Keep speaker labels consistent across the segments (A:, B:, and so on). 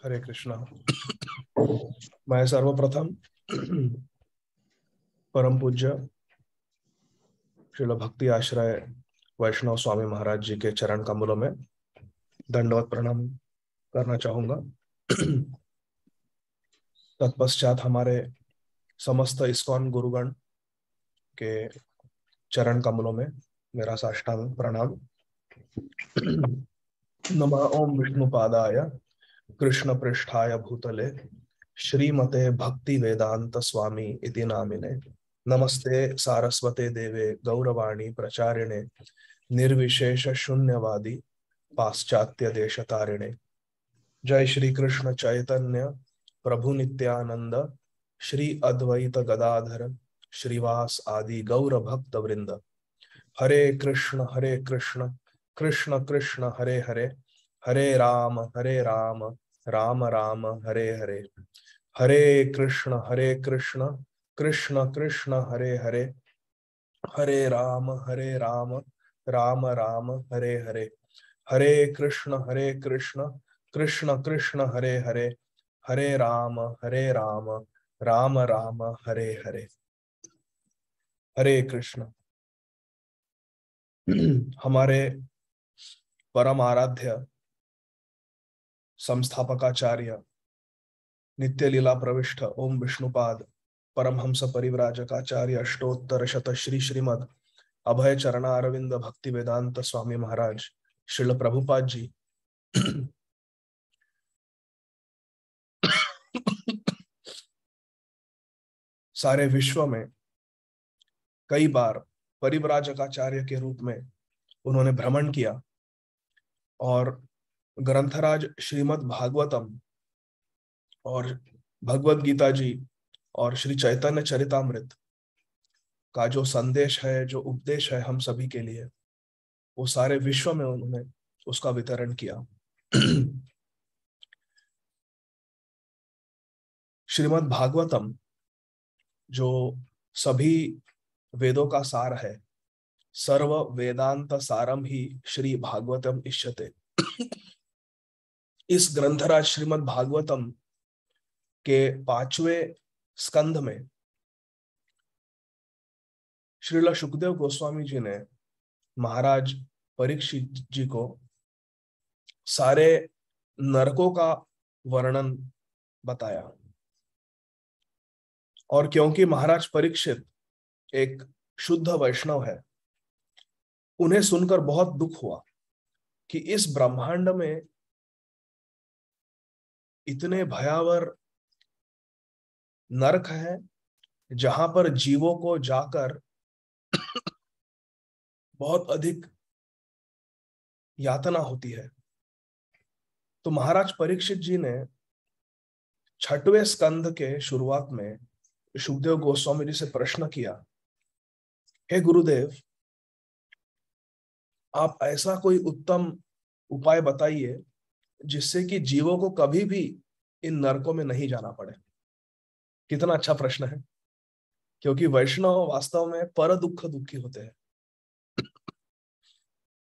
A: हरे कृष्णा। मैं सर्वप्रथम परम पूज्य श्रील भक्ति आश्रय वैष्णव स्वामी महाराज जी के चरण कमलों में दंडवत प्रणाम करना चाहूंगा। तत्पश्चात हमारे समस्त इस्कॉन गुरुगण के चरण कमलों में मेरा साष्टांग प्रणाम। नमः ओम विष्णुपादाय कृष्ण पृष्ठाय भूतले श्रीमते भक्ति वेदांत स्वामी इति नामिने। नमस्ते सारस्वते देवे गौरवाणी प्रचारिणे निर्विशेष शून्यवादी पाश्चात्य देशतारिणे। जय श्री कृष्ण चैतन्य प्रभु नित्यानंद श्री अद्वैत गदाधर श्रीवास आदि गौर भक्त वृंद। हरे कृष्ण कृष्ण कृष्ण हरे हरे, हरे राम राम राम हरे हरे। हरे कृष्ण कृष्ण कृष्ण हरे हरे, हरे राम राम राम हरे हरे। हरे कृष्ण कृष्ण कृष्ण हरे हरे, हरे राम राम राम हरे हरे। हरे कृष्ण। हमारे परम आराध्य संस्थापकाचार्य नित्य लीला प्रविष्ट ओम विष्णुपाद परमहंस परिव्राजकाचार्य अष्टोत्तर शत श्री श्रीमद अभय चरणा अरविंद भक्ति वेदांत स्वामी महाराज श्रील प्रभुपाद जी सारे विश्व में कई बार परिव्राजकाचार्य के रूप में उन्होंने भ्रमण किया और ग्रंथराज श्रीमद् भागवतम और भगवत गीता जी और श्री चैतन्य चरितामृत का जो संदेश है, जो उपदेश है हम सभी के लिए, वो सारे विश्व में उन्होंने उसका वितरण किया। श्रीमद् भागवतम जो सभी वेदों का सार है, सर्व वेदांत सारम ही श्री भागवतम इष्यते। इस ग्रंथराज श्रीमद् भागवतम के 5वें स्कंध में श्रील सुखदेव गोस्वामी जी ने महाराज परीक्षित जी को सारे नरकों का वर्णन बताया। और क्योंकि महाराज परीक्षित एक शुद्ध वैष्णव है, उन्हें सुनकर बहुत दुख हुआ कि इस ब्रह्मांड में इतने भयावह नरक है जहां पर जीवों को जाकर बहुत अधिक यातना होती है। तो महाराज परीक्षित जी ने 6वें स्कंध के शुरुआत में सुखदेव गोस्वामी जी से प्रश्न किया, हे गुरुदेव, आप ऐसा कोई उत्तम उपाय बताइए जिससे कि जीवों को कभी भी इन नरकों में नहीं जाना पड़े। कितना अच्छा प्रश्न है, क्योंकि वैष्णव वास्तव में पर दुख दुखी होते हैं,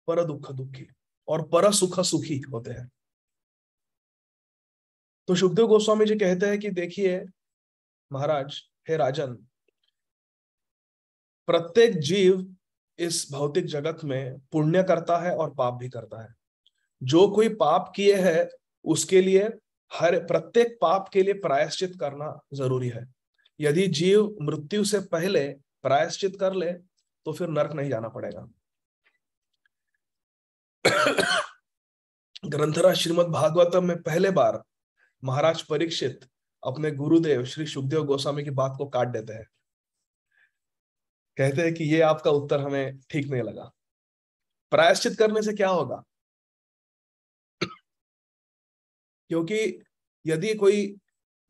A: पर दुख दुखी और पर सुख सुखी होते हैं। तो सुखदेव गोस्वामी जी कहते हैं कि देखिए महाराज, हे राजन, प्रत्येक जीव इस भौतिक जगत में पुण्य करता है और पाप भी करता है। जो कोई पाप किए है उसके लिए हर प्रत्येक पाप के लिए प्रायश्चित करना जरूरी है। यदि जीव मृत्यु से पहले प्रायश्चित कर ले तो फिर नरक नहीं जाना पड़ेगा। ग्रंथराज श्रीमद् भागवतम में पहले बार महाराज परीक्षित अपने गुरुदेव श्री सुखदेव गोस्वामी की बात को काट देते हैं। कहते हैं कि ये आपका उत्तर हमें ठीक नहीं लगा। प्रायश्चित करने से क्या होगा? क्योंकि यदि कोई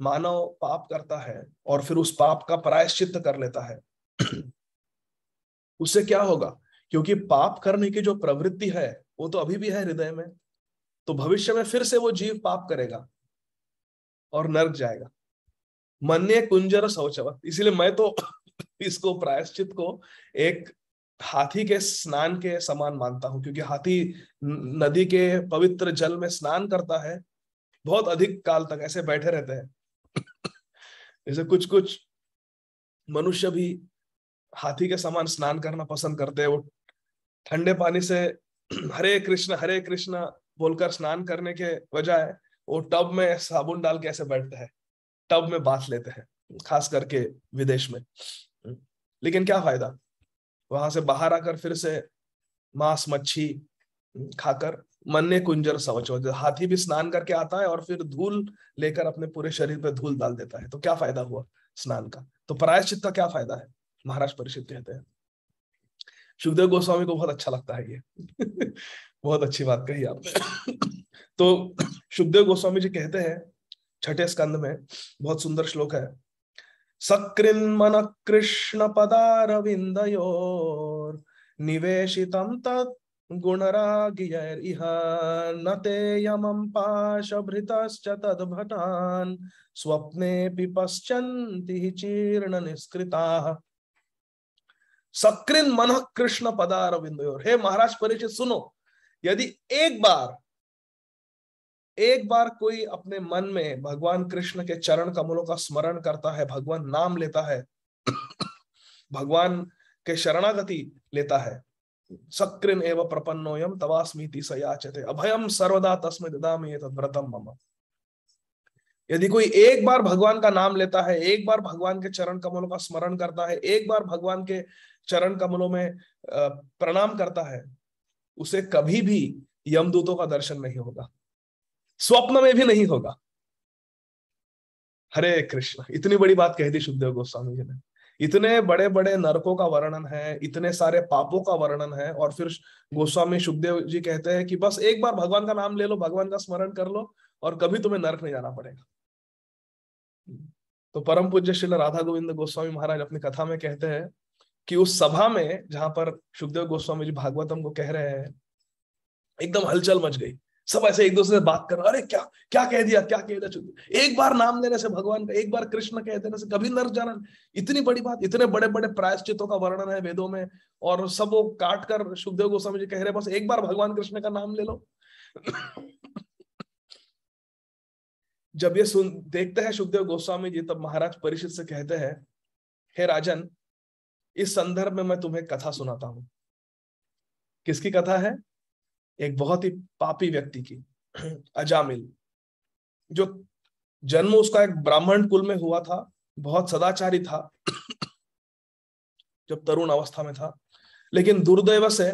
A: मानव पाप करता है और फिर उस पाप का प्रायश्चित कर लेता है, उससे क्या होगा? क्योंकि पाप करने की जो प्रवृत्ति है वो तो अभी भी है हृदय में, तो भविष्य में फिर से वो जीव पाप करेगा और नरक जाएगा। मन्ये कुंजर शौचवत। इसीलिए मैं तो इसको प्रायश्चित को एक हाथी के स्नान के समान मानता हूं, क्योंकि हाथी नदी के पवित्र जल में स्नान करता है बहुत अधिक काल तक ऐसे बैठे रहते हैं। जैसे कुछ कुछ मनुष्य भी हाथी के समान स्नान करना पसंद करते हैं। वो ठंडे पानी से हरे कृष्ण बोलकर स्नान करने के बजाय वो टब में साबुन डाल के ऐसे बैठते हैं, टब में बाथ लेते हैं, खास करके विदेश में। लेकिन क्या फायदा, वहां से बाहर आकर फिर से मांस मच्छी खाकर मन्ने कुंजर शौचो। हाथी भी स्नान करके आता है और फिर धूल लेकर अपने पूरे शरीर पे धूल डाल देता है, तो क्या फायदा हुआ स्नान का? तो प्रायश्चित का क्या फायदा है? महाराज परीक्षित कहते हैं। सुखदेव गोस्वामी को बहुत अच्छा लगता है ये। बहुत अच्छी बात कही आपने। तो सुखदेव गोस्वामी जी कहते हैं छठे स्कंद में, बहुत सुंदर श्लोक है, सकृन्मन कृष्ण पदारविंदयोर निवेशितम तत् गुणरागियैरिह न ते यमं पाशभृतश्च तद्भटान् स्वप्नेऽपि पश्यन्ति चीर्ण निष्कृताः। सकृन मन कृष्ण पदारविंदयोर। हे महाराज परीक्षित सुनो, यदि एक बार कोई अपने मन में भगवान कृष्ण के चरण कमलों का स्मरण करता है, भगवान नाम लेता है, भगवान के शरणागति लेता है, सकृन एव प्रपन्नोयम तवास्मीति स याचते अभयम सर्वदा तस्मै ददामि एतद् व्रतम मम। यदि कोई एक बार भगवान का नाम लेता है, एक बार भगवान के चरण कमलों का स्मरण करता है, एक बार भगवान के चरण कमलों में प्रणाम करता है, उसे कभी भी यमदूतों का दर्शन नहीं होगा, स्वप्न में भी नहीं होगा। हरे कृष्ण। इतनी बड़ी बात कह दी सुखदेव गोस्वामी जी ने। इतने बड़े बड़े नरकों का वर्णन है, इतने सारे पापों का वर्णन है, और फिर गोस्वामी सुखदेव जी कहते हैं कि बस एक बार भगवान का नाम ले लो, भगवान का स्मरण कर लो, और कभी तुम्हें नरक नहीं जाना पड़ेगा। तो परम पूज्य श्रील राधा गोविंद गोस्वामी महाराज अपनी कथा में कहते हैं कि उस सभा में जहां पर सुखदेव गोस्वामी जी भागवतम को कह रहे हैं, एकदम हलचल मच गई। सब ऐसे एक दूसरे से बात कर, अरे क्या क्या कह दिया, क्या कह दिया। एक बार नाम लेने से भगवान का, एक बार कृष्ण कह देने से कभी नरक जाना। इतनी बड़ी बात, इतने बड़े बड़े प्रायश्चितों का वर्णन है वेदों में, और सब वो काट कर सुखदेव गोस्वामी जी कह रहे बस एक बार भगवान कृष्ण का नाम ले लो। जब ये देखते हैं सुखदेव गोस्वामी जी, तब महाराज परीक्षित से कहते हैं, हे राजन, इस संदर्भ में मैं तुम्हें कथा सुनाता हूं। किसकी कथा है? एक बहुत ही पापी व्यक्ति की, अजामिल, जो जन्म उसका एक ब्राह्मण कुल में हुआ था, बहुत सदाचारी था जब तरुण अवस्था में था, लेकिन दुर्दैव से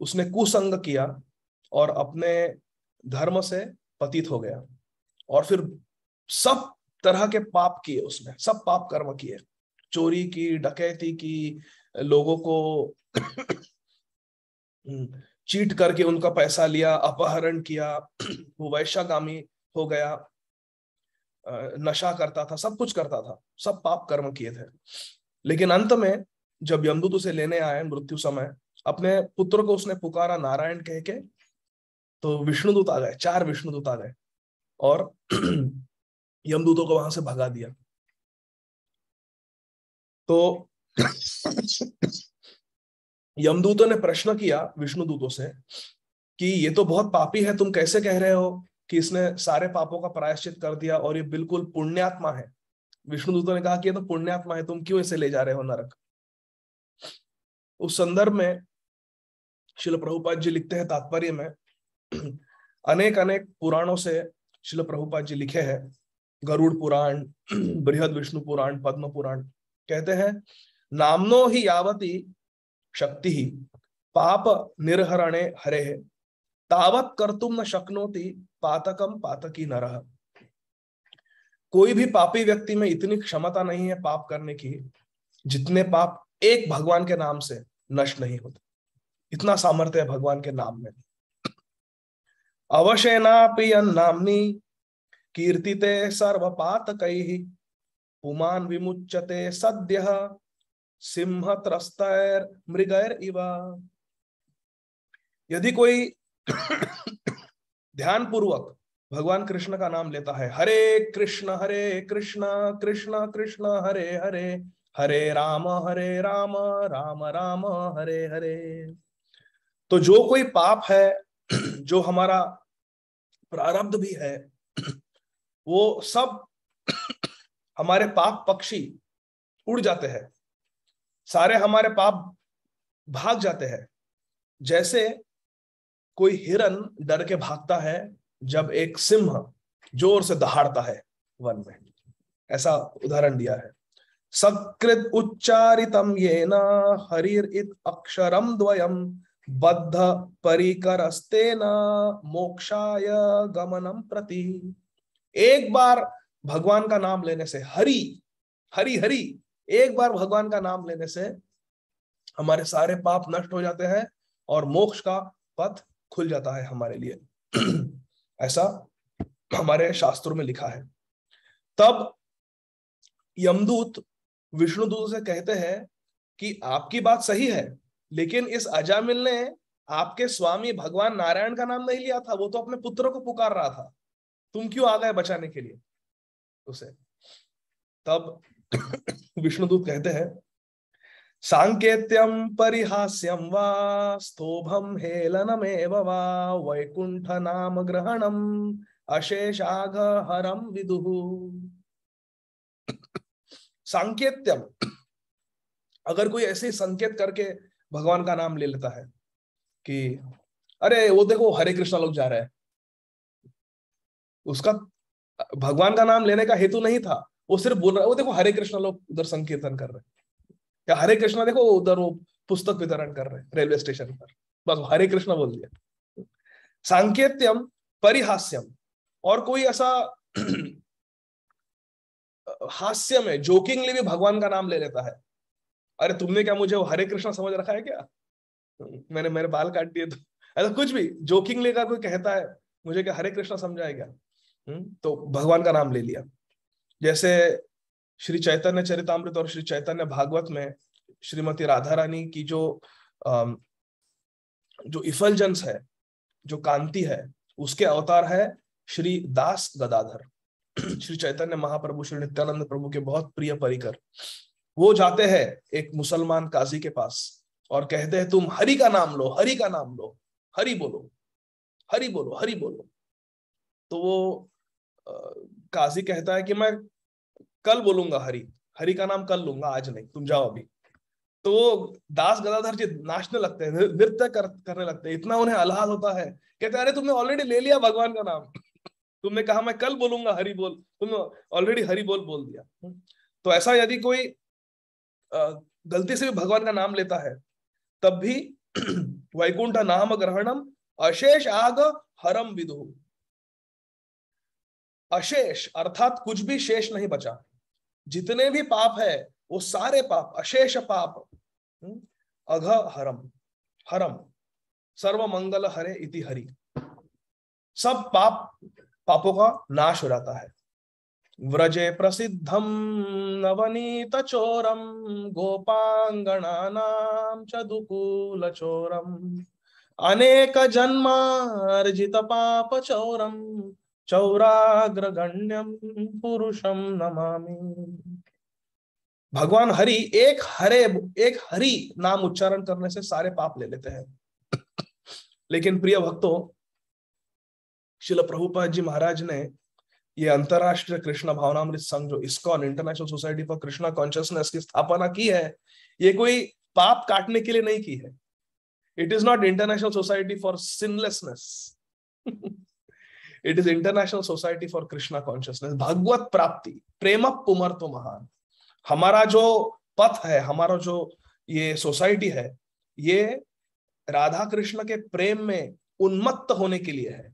A: उसने कुसंग किया और अपने धर्म से पतित हो गया, और फिर सब तरह के पाप किए उसने, सब पाप कर्म किए, चोरी की, डकैती की, लोगों को चीट करके उनका पैसा लिया, अपहरण किया, वो वैश्यागामी हो गया, नशा करता था, सब कुछ करता था, सब पाप कर्म किए थे। लेकिन अंत में जब यमदूत उसे लेने आए मृत्यु समय, अपने पुत्र को उसने पुकारा नारायण कह के, तो विष्णुदूत आ गए, 4 विष्णुदूत आ गए और यमदूतों को वहां से भगा दिया। तो यमदूतों ने प्रश्न किया विष्णुदूतों से कि ये तो बहुत पापी है, तुम कैसे कह रहे हो कि इसने सारे पापों का प्रायश्चित कर दिया और ये बिल्कुल पुण्यात्मा है? विष्णुदूतों ने कहा कि ये तो पुण्यात्मा है, तुम क्यों इसे ले जा रहे हो नरक? उस संदर्भ में श्रील प्रभुपाद जी लिखते हैं तात्पर्य में, अनेक अनेक पुराणों से श्रील प्रभुपाद जी लिखे हैं, गरुड़ पुराण, बृहद विष्णु पुराण, पद्म पुराण, कहते हैं नामनो ही यावती शक्ति ही पाप निर्हरणे हरे तावत कर्तुम न शक्नोति पातकम पातकी नरः। कोई भी पापी व्यक्ति में इतनी क्षमता नहीं है पाप करने की, जितने पाप एक भगवान के नाम से नष्ट नहीं होते। इतना सामर्थ्य है भगवान के नाम में। अवशेनापि यन्नाम्नि कीर्तिते सर्वपातकैः पुमान् विमुच्यते सद्यः सिंह त्रस्तैर मृगैर इवा। यदि कोई ध्यान पूर्वक भगवान कृष्ण का नाम लेता है, हरे कृष्ण कृष्ण कृष्ण हरे हरे, हरे राम राम राम हरे हरे, तो जो कोई पाप है, जो हमारा प्रारब्ध भी है, वो सब हमारे पाप पक्षी उड़ जाते हैं, सारे हमारे पाप भाग जाते हैं। जैसे कोई हिरन डर के भागता है जब एक सिंह जोर से दहाड़ता है वन में, ऐसा उदाहरण दिया है। सकृत उच्चारितम येन हरिर इत अक्षरम द्वयम बद्ध परिकरस्तेन मोक्षाय गमनम प्रति। एक बार भगवान का नाम लेने से, हरि हरि हरि, एक बार भगवान का नाम लेने से हमारे सारे पाप नष्ट हो जाते हैं और मोक्ष का पथ खुल जाता है हमारे लिए। ऐसा हमारे शास्त्रों में लिखा है। तब यमदूत विष्णुदूत से कहते हैं कि आपकी बात सही है, लेकिन इस अजामिल ने आपके स्वामी भगवान नारायण का नाम नहीं लिया था, वो तो अपने पुत्र को पुकार रहा था, तुम क्यों आ गए बचाने के लिए उसे। तब विष्णुदूत कहते हैं, सांकेत्यम परिहास्यम वा स्तोभम हेलनमेव वा वैकुंठ नाम ग्रहणम अशेषाघ हरम विदुः। सांकेत्यम, अगर कोई ऐसे संकेत करके भगवान का नाम ले लेता है कि अरे वो देखो हरे कृष्णा लोग जा रहे हैं, उसका भगवान का नाम लेने का हेतु नहीं था, वो सिर्फ बोल रहा है वो देखो हरे कृष्णा लोग उधर संकीर्तन कर रहे हैं, या हरे कृष्णा देखो उधर वो पुस्तक वितरण कर रहे हैं रेलवे स्टेशन पर, बस हरे कृष्णा बोल दिया। सांकेत्यम परिहास्यम, और कोई ऐसा हास्य में जोकिंगली भी भगवान का नाम ले लेता है, अरे तुमने क्या मुझे वो हरे कृष्णा समझ रखा है क्या, मैंने मेरे बाल काट दिए तो, ऐसा कुछ भी जोकिंगली का कोई कहता है मुझे क्या हरे कृष्णा समझा है क्या, तो भगवान का नाम ले लिया। जैसे श्री चैतन्य चरितामृत और श्री चैतन्य भागवत में श्रीमती राधा रानी की जो इफलजेंस है, जो कांति है, उसके अवतार है श्री दास गदाधर। श्री चैतन्य महाप्रभु श्री नित्यानंद प्रभु के बहुत प्रिय परिकर, वो जाते हैं एक मुसलमान काजी के पास और कहते हैं तुम हरि का नाम लो, हरि का नाम लो, हरि बोलो, हरि बोलो, हरि बोलो। तो वो काजी कहता है कि मैं कल बोलूंगा हरि, हरि का नाम कल लूंगा, आज नहीं, तुम जाओ अभी। तो वो दास गदाधर जी नाचने लगते हैं, नृत्य करने लगते हैं, इतना उन्हें आह्लाद होता है, कहते हैं अरे तुमने ऑलरेडी ले लिया भगवान का नाम, तुमने कहा मैं कल बोलूंगा हरि बोल, तुमने ऑलरेडी हरि बोल दिया। तो ऐसा यदि कोई गलती से भी भगवान का नाम लेता है तब भी वैकुंठ नाम ग्रहणम अशेष आग हरम विदुः। अशेष अर्थात कुछ भी शेष नहीं बचा, जितने भी पाप है वो सारे पाप, अशेष पाप, अघ हरम, हरम सर्व मंगल हरे इति हरि, सब पापों का नाश हो जाता है। व्रजे प्रसिद्धम नवनीत चोरम गोपांगणानां च दुकूल चोरम अनेक जन्मार्जित पाप चौरम चौराग्रगण्यम पुरुषम नमामि। भगवान हरि एक हरि नाम उच्चारण करने से सारे पाप ले लेते हैं। लेकिन प्रिय भक्तों, श्रील प्रभुपाद जी महाराज ने ये अंतरराष्ट्रीय कृष्ण भावनामृत संघ, जो ISKCON international society for Krishna consciousness की स्थापना की है, ये कोई पाप काटने के लिए नहीं की है। It is not international society for sinlessness, it is international society for Krishna consciousness, भगवत प्राप्ति, प्रेम पुमर तो महान। हमारा जो पथ है, हमारा जो ये सोसाइटी है, ये राधा कृष्ण के प्रेम में उन्मत्त होने के लिए है।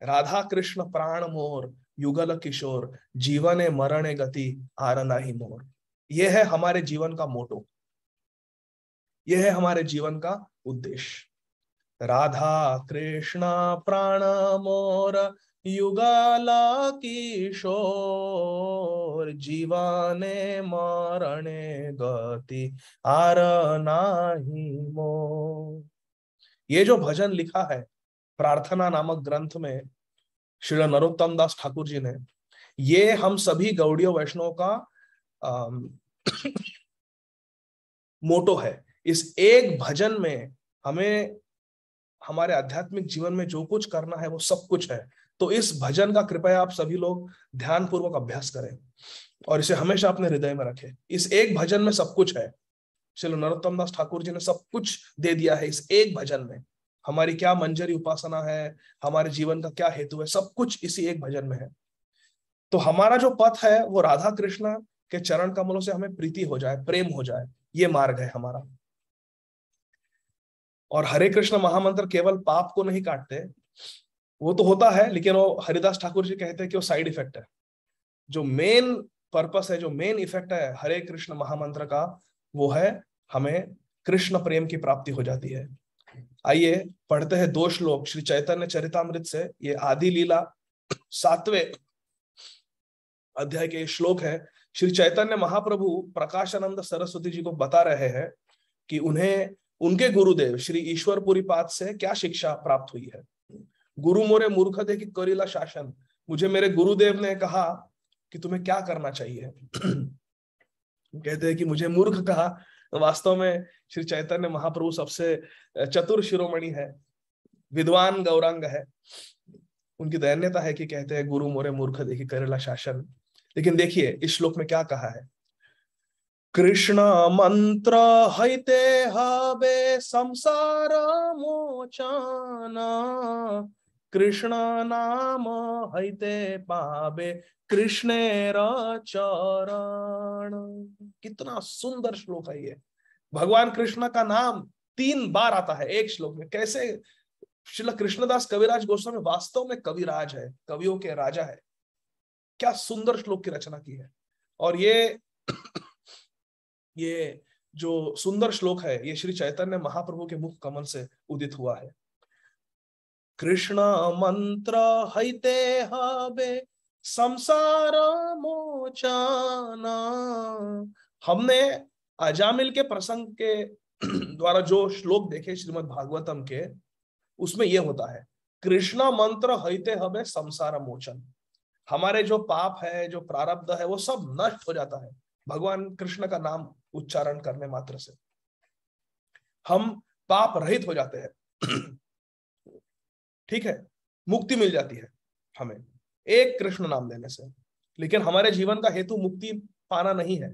A: राधा कृष्ण प्राण मोर युगल किशोर जीवने मरणे गति आरना ही मोर, यह है हमारे जीवन का मोटो, यह है हमारे जीवन का उद्देश्य। राधा कृष्ण प्राण मोर युगल किशोर जीवने मरणे गति आरना ही मोर। ये जो भजन लिखा है प्रार्थना नामक ग्रंथ में श्री नरोत्तम दास ठाकुर जी ने, ये हम सभी गौड़ीय वैष्णव का मोटो है। इस एक भजन में हमें हमारे आध्यात्मिक जीवन में जो कुछ करना है वो सब कुछ है। तो इस भजन का कृपया आप सभी लोग ध्यान पूर्वक अभ्यास करें और इसे हमेशा अपने हृदय में रखें। इस एक भजन में सब कुछ है। श्री नरोत्तम दास ठाकुर जी ने सब कुछ दे दिया है इस एक भजन में। हमारी क्या मंजरी उपासना है, हमारे जीवन का क्या हेतु है, सब कुछ इसी एक भजन में है। तो हमारा जो पथ है वो राधा कृष्ण के चरण कमलों से हमें प्रीति हो जाए, प्रेम हो जाए, ये मार्ग है हमारा। और हरे कृष्ण महामंत्र केवल पाप को नहीं काटते, वो तो होता है, लेकिन वो हरिदास ठाकुर जी कहते हैं कि वो साइड इफेक्ट है। जो मेन पर्पस है, जो मेन इफेक्ट है हरे कृष्ण महामंत्र का, वो है हमें कृष्ण प्रेम की प्राप्ति हो जाती है। आइए पढ़ते हैं 2 श्लोक श्री चैतन्य चरितामृत से। ये आदि लीला 7वें अध्याय के श्लोक है। श्री चैतन्य महाप्रभु प्रकाशानंद सरस्वती जी को बता रहे हैं कि उन्हें उनके गुरुदेव श्री ईश्वरपुरी पाद से क्या शिक्षा प्राप्त हुई है। गुरु मोरे मूर्ख दे कि करीला शासन, मुझे मेरे गुरुदेव ने कहा कि तुम्हें क्या करना चाहिए। कहते हैं कि मुझे मूर्ख कहा। वास्तव में श्री चैतन्य महाप्रभु सबसे चतुर शिरोमणि है, विद्वान गौरांग है। उनकी दयनीयता है कि कहते हैं गुरु मोरे मूर्ख दे कि करेला शासन। लेकिन देखिए इस श्लोक में क्या कहा है। कृष्ण मंत्र हैते हबे संसार मोचन, कृष्ण नाम हैते पावे कृष्णेर चरण। कितना सुंदर श्लोक है ये। भगवान कृष्ण का नाम 3 बार आता है एक श्लोक में। कैसे श्रील कृष्णदास कविराज गोस्वामी वास्तव में कविराज है, कवियों के राजा है। क्या सुंदर श्लोक की रचना की है। और ये जो सुंदर श्लोक है ये श्री चैतन्य महाप्रभु के मुख कमल से उदित हुआ है। कृष्ण मंत्र हैते हबे संसार मोचन। हमने अजामिल के प्रसंग के द्वारा जो श्लोक देखे श्रीमद् भागवतम के, उसमें यह होता है कृष्ण मंत्र हैते हबे संसार मोचन। हमारे जो पाप है, जो प्रारब्ध है, वो सब नष्ट हो जाता है भगवान कृष्ण का नाम उच्चारण करने मात्र से। हम पाप रहित हो जाते हैं, ठीक है, मुक्ति मिल जाती है हमें एक कृष्ण नाम लेने से। लेकिन हमारे जीवन का हेतु मुक्ति पाना नहीं है।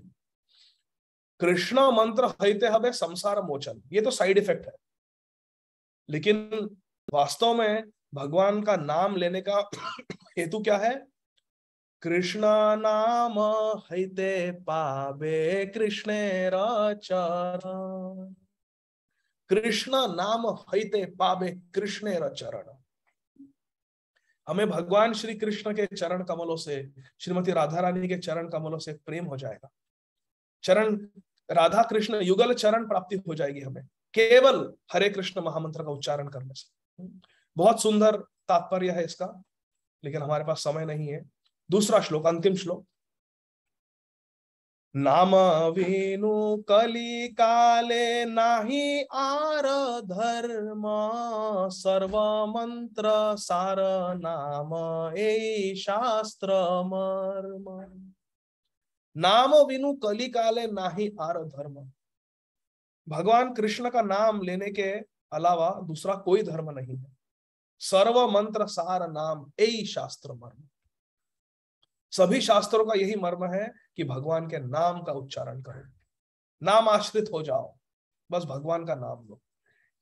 A: कृष्ण मंत्र हैते हबे संसार मोचन, ये तो साइड इफेक्ट है। लेकिन वास्तव में भगवान का नाम लेने का हेतु क्या है। कृष्ण नाम हैते पावे कृष्णेर चरण, कृष्ण नाम हैते पावे कृष्णेर चरण। हमें भगवान श्री कृष्ण के चरण कमलों से, श्रीमती राधा रानी के चरण कमलों से प्रेम हो जाएगा। चरण राधा कृष्ण युगल चरण प्राप्ति हो जाएगी हमें केवल हरे कृष्ण महामंत्र का उच्चारण करने से। बहुत सुंदर तात्पर्य है इसका, लेकिन हमारे पास समय नहीं है। दूसरा श्लोक, अंतिम श्लोक। नाम वीनु कली काले नाही आर धर्म, सर्व मंत्र सार नाम ए शास्त्र मर्म। नाम वीनु कली काले नाही आर धर्म। भगवान कृष्ण का नाम लेने के अलावा दूसरा कोई धर्म नहीं है। सर्व मंत्र सार नाम ए शास्त्र मर्म। सभी शास्त्रों का यही मर्म है कि भगवान के नाम का उच्चारण करो, नाम आश्रित हो जाओ, बस भगवान का नाम लो।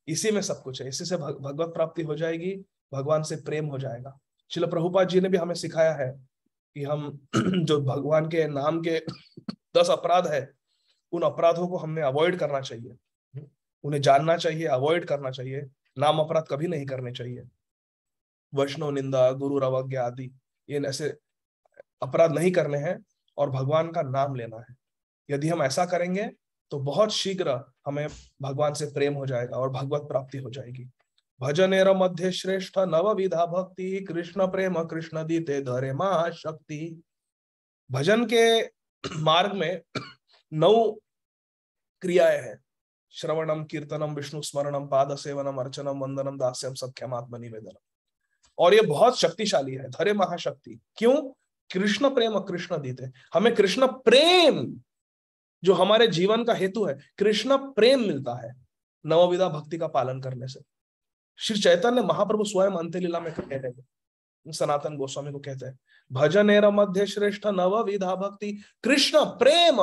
A: इसी में सब कुछ है। इसी से भगवत प्राप्ति हो जाएगी, भगवान से प्रेम हो जाएगा। श्रील प्रभुपाद जी ने भी हमें सिखाया है कि हम जो भगवान के नाम के 10 अपराध है, उन अपराधों को हमने अवॉइड करना चाहिए, उन्हें जानना चाहिए, अवॉइड करना चाहिए। नाम अपराध कभी नहीं करने चाहिए। वैष्णव निंदा, गुरु अवज्ञा आदि ये ऐसे अपराध नहीं करने हैं और भगवान का नाम लेना है। यदि हम ऐसा करेंगे तो बहुत शीघ्र हमें भगवान से प्रेम हो जाएगा और भगवत प्राप्ति हो जाएगी। भजनेर मध्य श्रेष्ठ नवविधा भक्ति, कृष्ण प्रेम कृष्ण दीते धरे महाशक्ति। भजन के मार्ग में 9 क्रियाएं हैं। श्रवणम, कीर्तनम, विष्णु स्मरणम, पाद सेवनम, अर्चनम, वंदनम, दास्यम, सख्यम, आत्मनिवेदनम। और ये बहुत शक्तिशाली है, धरे महाशक्ति। क्यों? कृष्ण प्रेम कृष्ण दीते। हमें कृष्ण प्रेम, जो हमारे जीवन का हेतु है, कृष्ण प्रेम मिलता है नवविधा भक्ति का पालन करने से। श्री चैतन्य महाप्रभु स्वयं अंत्य लीला में कहते हैं सनातन गोस्वामी को कहते हैं, भजनेर मध्य श्रेष्ठ नव विधा भक्ति कृष्ण प्रेम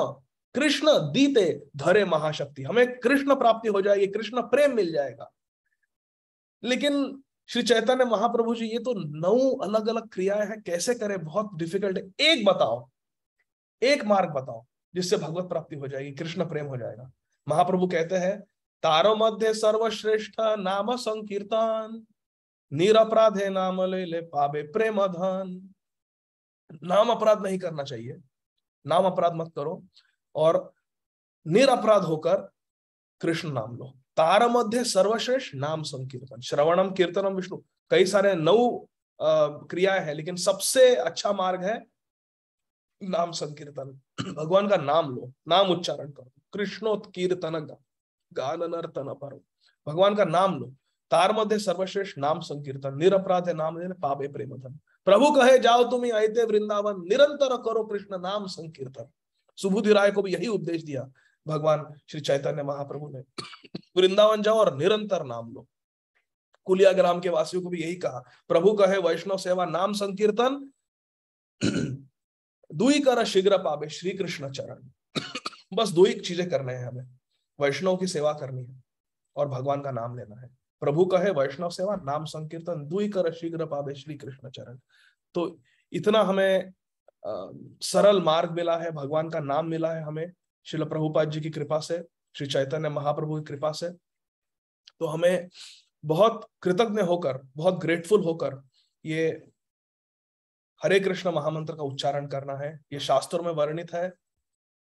A: कृष्ण दीते धरे महाशक्ति। हमें कृष्ण प्राप्ति हो जाएगी, कृष्ण प्रेम मिल जाएगा। लेकिन श्री चैतन्य महाप्रभु जी, ये तो 9 अलग अलग क्रियाएं हैं, कैसे करें, बहुत डिफिकल्ट है। एक बताओ, एक मार्ग बताओ जिससे भगवत प्राप्ति हो जाएगी, कृष्ण प्रेम हो जाएगा। महाप्रभु कहते हैं, तारो मध्य सर्वश्रेष्ठ नाम संकीर्तन निरपराधे नाम ले ले पावे प्रेम धन। नाम अपराध नहीं करना चाहिए, नाम अपराध मत करो, और निरपराध होकर कृष्ण नाम लो। तार मध्य सर्वश्रेष्ठ नाम संकीर्तन, श्रवणम कीर्तनम विष्णु, कई सारे 9 क्रियाएं हैं, लेकिन सबसे अच्छा मार्ग है नाम संकीर्तन। भगवान का नाम लो, नाम उच्चारण करो, कृष्णोत्कीर्तन गान नर्तन पर, भगवान का नाम लो। तार मध्य सर्वश्रेष्ठ नाम संकीर्तन निरपराध नाम लेने पावे प्रेम धन। प्रभु कहे जाओ तुम्हें आयते वृंदावन, निरंतर करो कृष्ण नाम संकीर्तन। सुबुधि राय को भी यही उपदेश दिया भगवान श्री चैतन्य महाप्रभु ने, वृंदावन जाओ और निरंतर नाम लो। कुलिया ग्राम के वासियों को भी यही कहा, प्रभु कहे वैष्णव सेवा नाम संकीर्तन दुई कर शीघ्र पावे श्री कृष्ण चरण। बस 2 ही चीजें करने हैं हमें, वैष्णव की सेवा करनी है और भगवान का नाम लेना है। प्रभु कहे वैष्णव सेवा नाम संकीर्तन दुई कर शीघ्र पावे श्री कृष्ण चरण। तो इतना हमें सरल मार्ग मिला है, भगवान का नाम मिला है हमें श्रील प्रभुपाद जी की कृपा से, श्री चैतन्य महाप्रभु की कृपा से। तो हमें बहुत कृतज्ञ होकर, बहुत ग्रेटफुल होकर ये हरे कृष्ण महामंत्र का उच्चारण करना है। ये शास्त्रों में वर्णित है,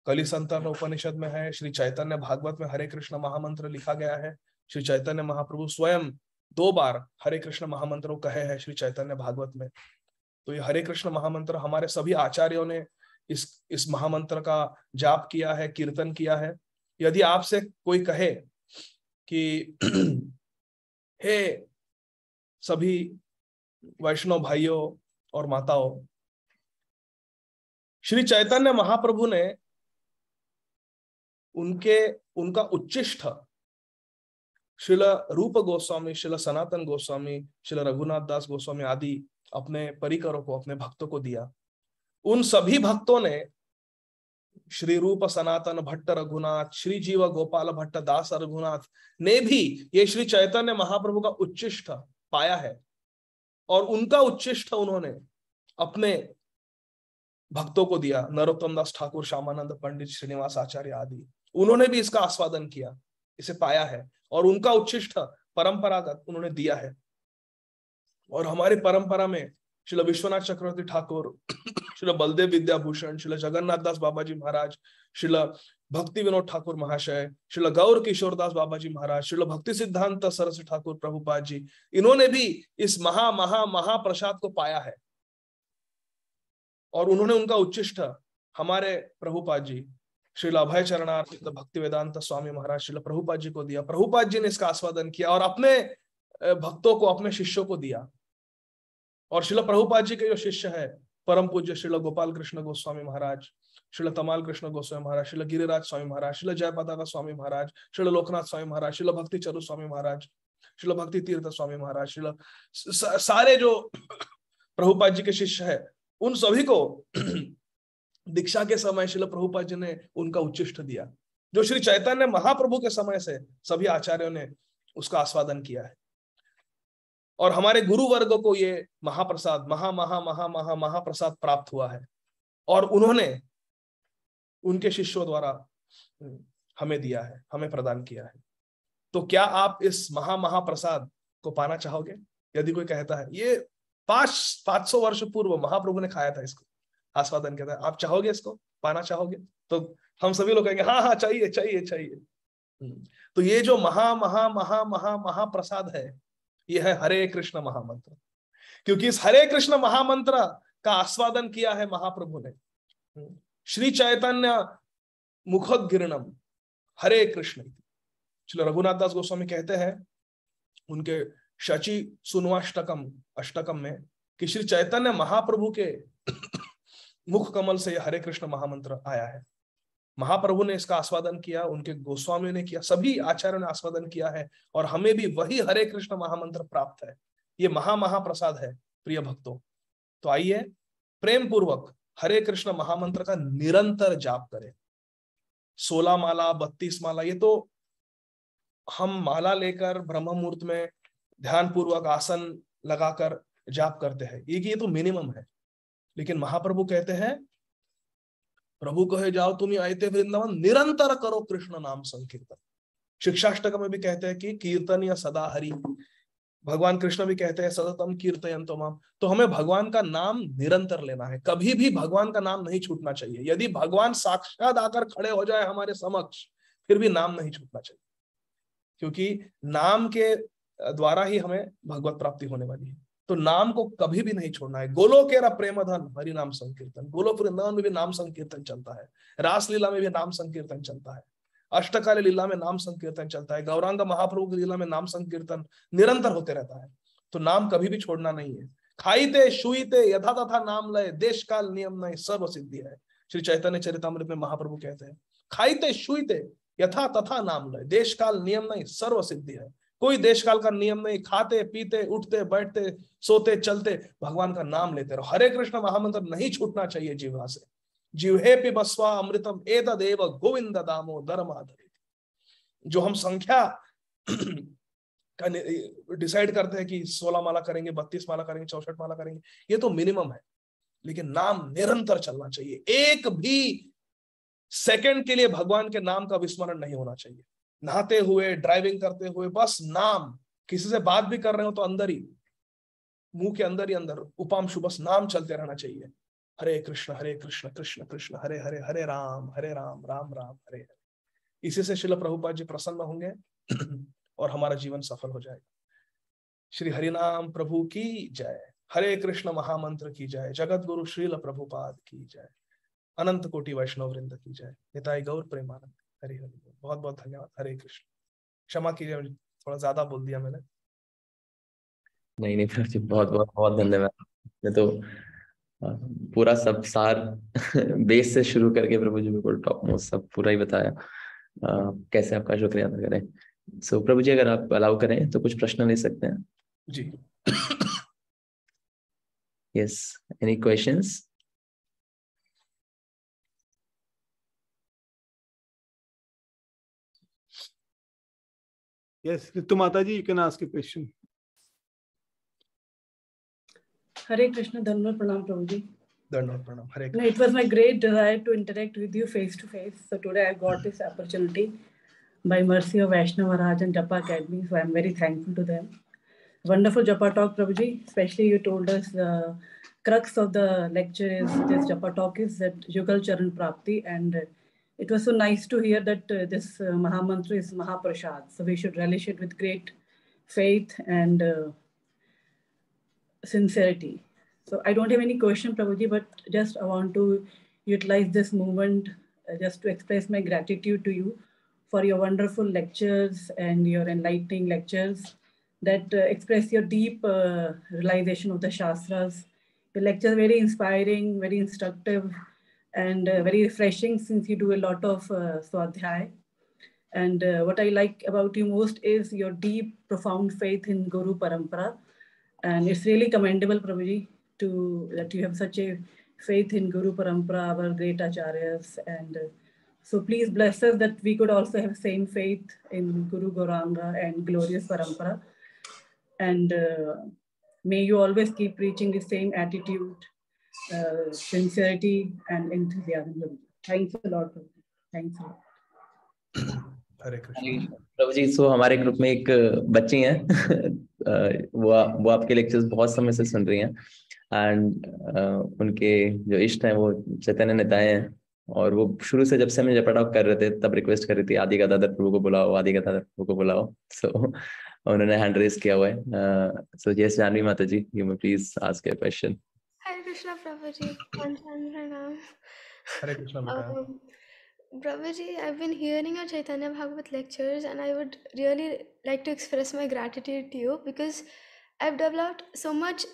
A: कलि संतन उपनिषद में है, श्री चैतन्य भागवत में हरे कृष्ण महामंत्र लिखा गया है। श्री चैतन्य महाप्रभु स्वयं 2 बार हरे कृष्ण महामंत्र कहे हैं श्री चैतन्य भागवत में। तो ये हरे कृष्ण महामंत्र हमारे सभी आचार्यों ने इस महामंत्र का जाप किया है, कीर्तन किया है। यदि आपसे कोई कहे कि हे सभी वैष्णव भाइयों और माताओं, श्री चैतन्य महाप्रभु ने उनका उच्चिष्ट श्रील रूप गोस्वामी, श्रील सनातन गोस्वामी, श्रील रघुनाथ दास गोस्वामी आदि अपने परिकरों को, अपने भक्तों को दिया। उन सभी भक्तों ने श्री रूप सनातन भट्ट रघुनाथ, श्री जीव गोपाल भट्ट दास रघुनाथ ने भी ये श्री चैतन्य महाप्रभु का उच्चिष्ट पाया है, और उनका उच्चिष्ट उन्होंने अपने भक्तों को दिया। नरोत्तम दास ठाकुर, श्यामानंद पंडित, श्रीनिवास आचार्य आदि, उन्होंने भी इसका आस्वादन किया, इसे पाया है, और उनका उच्चिष्ट परंपरागत उन्होंने दिया है। और हमारी परंपरा में श्री विश्वनाथ चक्रवर्ती ठाकुर, श्री बलदेव विद्याभूषण, श्री जगन्नाथ दास बाबा जी महाराज, श्री भक्ति विनोद ठाकुर महाशय, श्री गौर किशोर दास बाबा जी महाराज, श्री भक्ति सिद्धांत सरस्वती ठाकुर प्रभुपाद जी, इन्होंने भी इस महाप्रसाद को पाया है, और उन्होंने उनका उच्चिष्ट हमारे प्रभुपाद जी श्री अभय चरणार्थ भक्ति वेदांत स्वामी महाराज श्री प्रभुपाद जी को दिया। प्रभुपाद जी ने इसका आस्वादन किया और अपने भक्तों को, अपने शिष्यों को दिया। और श्रील प्रभुपाद जी के जो शिष्य है परम पूज्य श्रील गोपाल कृष्ण गोस्वामी महाराज, श्रील तमाल कृष्ण गोस्वामी महाराज, श्रील गिरिराज स्वामी महाराज, श्रील जयपताका स्वामी महाराज, श्रील लोकनाथ स्वामी महाराज, श्रील भक्ति चरु स्वामी महाराज, श्रील भक्ति तीर्थ स्वामी महाराज, श्रील सारे जो प्रभुपाद जी के शिष्य है, उन सभी को दीक्षा के समय श्रील प्रभुपाद जी ने उनका उच्चिष्ट दिया, जो श्री चैतन्य महाप्रभु के समय से सभी आचार्यों ने उसका आस्वादन किया है। और हमारे गुरु वर्ग को ये महाप्रसाद महाप्रसाद प्राप्त हुआ है, और उन्होंने उनके शिष्यों द्वारा हमें दिया है, हमें प्रदान किया है। तो क्या आप इस महाप्रसाद को पाना चाहोगे? यदि कोई कहता है ये 500 वर्ष पूर्व महाप्रभु ने खाया था, इसको आस्वादन किया था, आप चाहोगे, इसको पाना चाहोगे? तो हम सभी लोग कहेंगे हाँ चाहिए चाहिए चाहिए। तो ये जो महाप्रसाद है, ये है हरे कृष्ण महामंत्र। क्योंकि इस हरे कृष्ण महामंत्र का आस्वादन किया है महाप्रभु ने। श्री चैतन्य मुखोद्गीर्णम हरे कृष्ण। श्री रघुनाथ दास गोस्वामी कहते हैं उनके शचि सुनवाष्टकम अष्टकम में कि श्री चैतन्य महाप्रभु के मुख कमल से यह हरे कृष्ण महामंत्र आया है। महाप्रभु ने इसका आस्वादन किया, उनके गोस्वामियों ने किया, सभी आचार्यों ने आस्वादन किया है, और हमें भी वही हरे कृष्ण महामंत्र प्राप्त है। ये महाप्रसाद है प्रिय भक्तों। तो आइए प्रेम पूर्वक हरे कृष्ण महामंत्र का निरंतर जाप करें। 16 माला, 32 माला, ये तो हम माला लेकर ब्रह्म मुहूर्त में ध्यान पूर्वक आसन लगाकर जाप करते हैं, ये तो मिनिमम है। लेकिन महाप्रभु कहते हैं, प्रभु कहे जाओ तुम आयते वृंदावन, निरंतर करो कृष्ण नाम संकीर्तन। शिक्षाष्टक में भी कहते हैं कि कीर्तन या सदा हरि। भगवान कृष्ण भी कहते हैं सततम कीर्तयन्तो माम। तो हमें भगवान का नाम निरंतर लेना है, कभी भी भगवान का नाम नहीं छूटना चाहिए। यदि भगवान साक्षात आकर खड़े हो जाए हमारे समक्ष, फिर भी नाम नहीं छूटना चाहिए, क्योंकि नाम के द्वारा ही हमें भगवत प्राप्ति होने वाली है। तो नाम को कभी भी नहीं छोड़ना है। गोलोकेरा प्रेमधन हरि नाम संकीर्तन, गोलोक वृंदावन में भी नाम संकीर्तन चलता है, रासलीला में भी नाम संकीर्तन चलता है, अष्टकाल लीला में नाम संकीर्तन चलता है, गौरांग महाप्रभु की लीला में नाम संकीर्तन निरंतर होते रहता है। तो नाम कभी भी छोड़ना नहीं है। खाईते शुईते यथा तथा नाम लय, देश काल नियम नहीं सर्व सिद्धि है। श्री चैतन्य चरितामृत में महाप्रभु कहते हैं, खाईते शुईते यथा तथा नाम लय, देश काल नियम नहीं सर्व सिद्धि है। कोई देश काल का नियम नहीं, खाते पीते उठते बैठते सोते चलते भगवान का नाम लेते रहो। हरे कृष्ण महामंत्र नहीं छूटना चाहिए जीवा से। जिह्वे पिबस्वा अमृतम एतदेव गोविंद दामोदर माधव। जो हम संख्या का डिसाइड करते हैं कि 16 माला करेंगे, 32 माला करेंगे, 64 माला करेंगे, ये तो मिनिमम है। लेकिन नाम निरंतर चलना चाहिए, एक भी सेकंड के लिए भगवान के नाम का विस्मरण नहीं होना चाहिए। नहाते हुए, ड्राइविंग करते हुए, बस नाम, किसी से बात भी कर रहे हो तो अंदर ही, मुंह के अंदर ही अंदर उपांशु बस नाम चलते रहना चाहिए। हरे कृष्ण कृष्ण कृष्ण हरे हरे, हरे राम राम राम हरे हरे। इसी से श्रील प्रभुपाद जी प्रसन्न होंगे और हमारा जीवन सफल हो जाएगा। श्री हरिनाम प्रभु की जय, हरे कृष्ण महामंत्र की जय, जगत गुरु श्रील प्रभुपाद की जय, अनंत कोटि वैष्णव वृंद की जय, निताई गौर प्रेमानंद। हरि हरि, बहुत बहुत धन्यवाद। हरे कृष्ण। क्षमा कीजिए, थोड़ा ज्यादा बोल दिया मैंने।
B: नहीं नहीं प्रभु जी, बहुत बहुत बहुत धन्यवाद। मैं तो पूरा सब सार बेस से शुरू करके प्रभु जी बिल्कुल टॉप मोस्ट सब पूरा ही बताया। कैसे आपका शुक्रिया अदा करें। सो प्रभु जी, अगर आप अलाउ करें तो कुछ प्रश्न ले सकते हैं
A: जी।
B: Yes, any questions?
C: Yes, Ritu Mataji, you can ask a question.
D: Hare Krishna, Dhanwar Pranam Prabhuji.
A: Dhanwar Pranam. Hare Krishna.
D: No, it was my great desire to interact with you face to face. So today I got this opportunity by mercy of Vaishnav Maharaj and Japa Academy. So I'm very thankful to them. Wonderful Japa talk, Prabhuji. Especially you told us the crux of the lecture is this Japa talk is that Yugal Charan Prapti, and it was so nice to hear that this Mahamantra is Mahaprasad. So we should relish it with great faith and sincerity. So I don't have any question, Prabhuji, but just I want to utilize this moment just to express my gratitude to you for your wonderful lectures and your enlightening lectures that express your deep realization of the Shastras. The lecture is very inspiring, very instructive, and very refreshing since you do a lot of Swadhyay. And what I like about you most is your deep, profound faith in Guru Parampara. And it's really commendable, Prabhuji, that you have such a faith in Guru Parampara, our great acharyas. And so please bless us that we could also have same faith in Guru Gauranga and glorious Parampara. And may you always keep preaching the same attitude, sincerity, and enthusiasm, Prabhuji. Thanks a lot, Prabhuji. Thanks a lot.
A: हरे कृष्ण।
B: प्रभु जी, सो हमारे group में एक बच्ची हैं वो आपके lectures बहुत समय से सुन रही हैं एंड उनके जो इष्ट हैं वो चैतन्य निताय हैं और वो शुरू से जब से हमें जपा टॉक कर रहे थे तब रिक्वेस्ट कर रही थी आदि गदाधर प्रभु को बुलाओ, आदि गदाधर प्रभु को बुलाओ। सो उन्होंने हैंड रेज किया हुआ है। सो yes Jahnavi Mata ji, you may please ask your question.
E: Hare Krishna Prabhu ji, प्रणाम।
A: हरे कृष्णा बेटा।
E: Prabhuji, I've been hearing your Chaitanya Bhagavat lectures and I would really like to express my gratitude to you because I've developed so much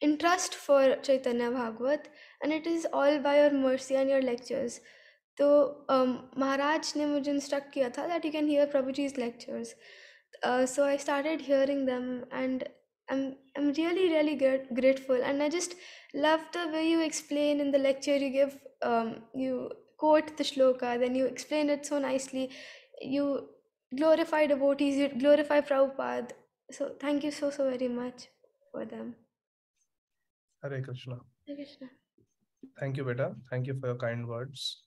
E: interest for Chaitanya Bhagavat and it is all by your mercy and your lectures. So Maharaj ne mujhe instruct kiya tha that you can hear Prabhuji's lectures. So I started hearing them and I'm really really grateful, and I just love the way you explain in the lecture. You give you quote the shloka, then you explain it so nicely. You glorify devotees, you glorify Prabhupada. So thank you so very much for them.
A: Hare Krishna.
E: Hare Krishna.
A: Thank you, beta. Thank you for your kind words.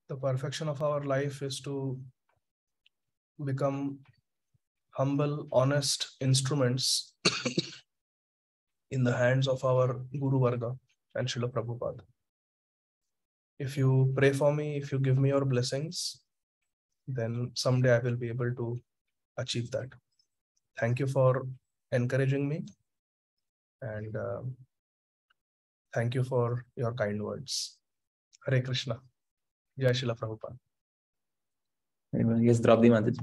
A: The perfection of our life is to become humble, honest instruments in the hands of our Guru Varga and Srila Prabhupada. If you pray for me, if you give me your blessings, then someday I will be able to achieve that. Thank you for encouraging me, and thank you for your kind words. Hare Krishna. Jai Srila Prabhupada.
B: Yes, Draupadi Mataji.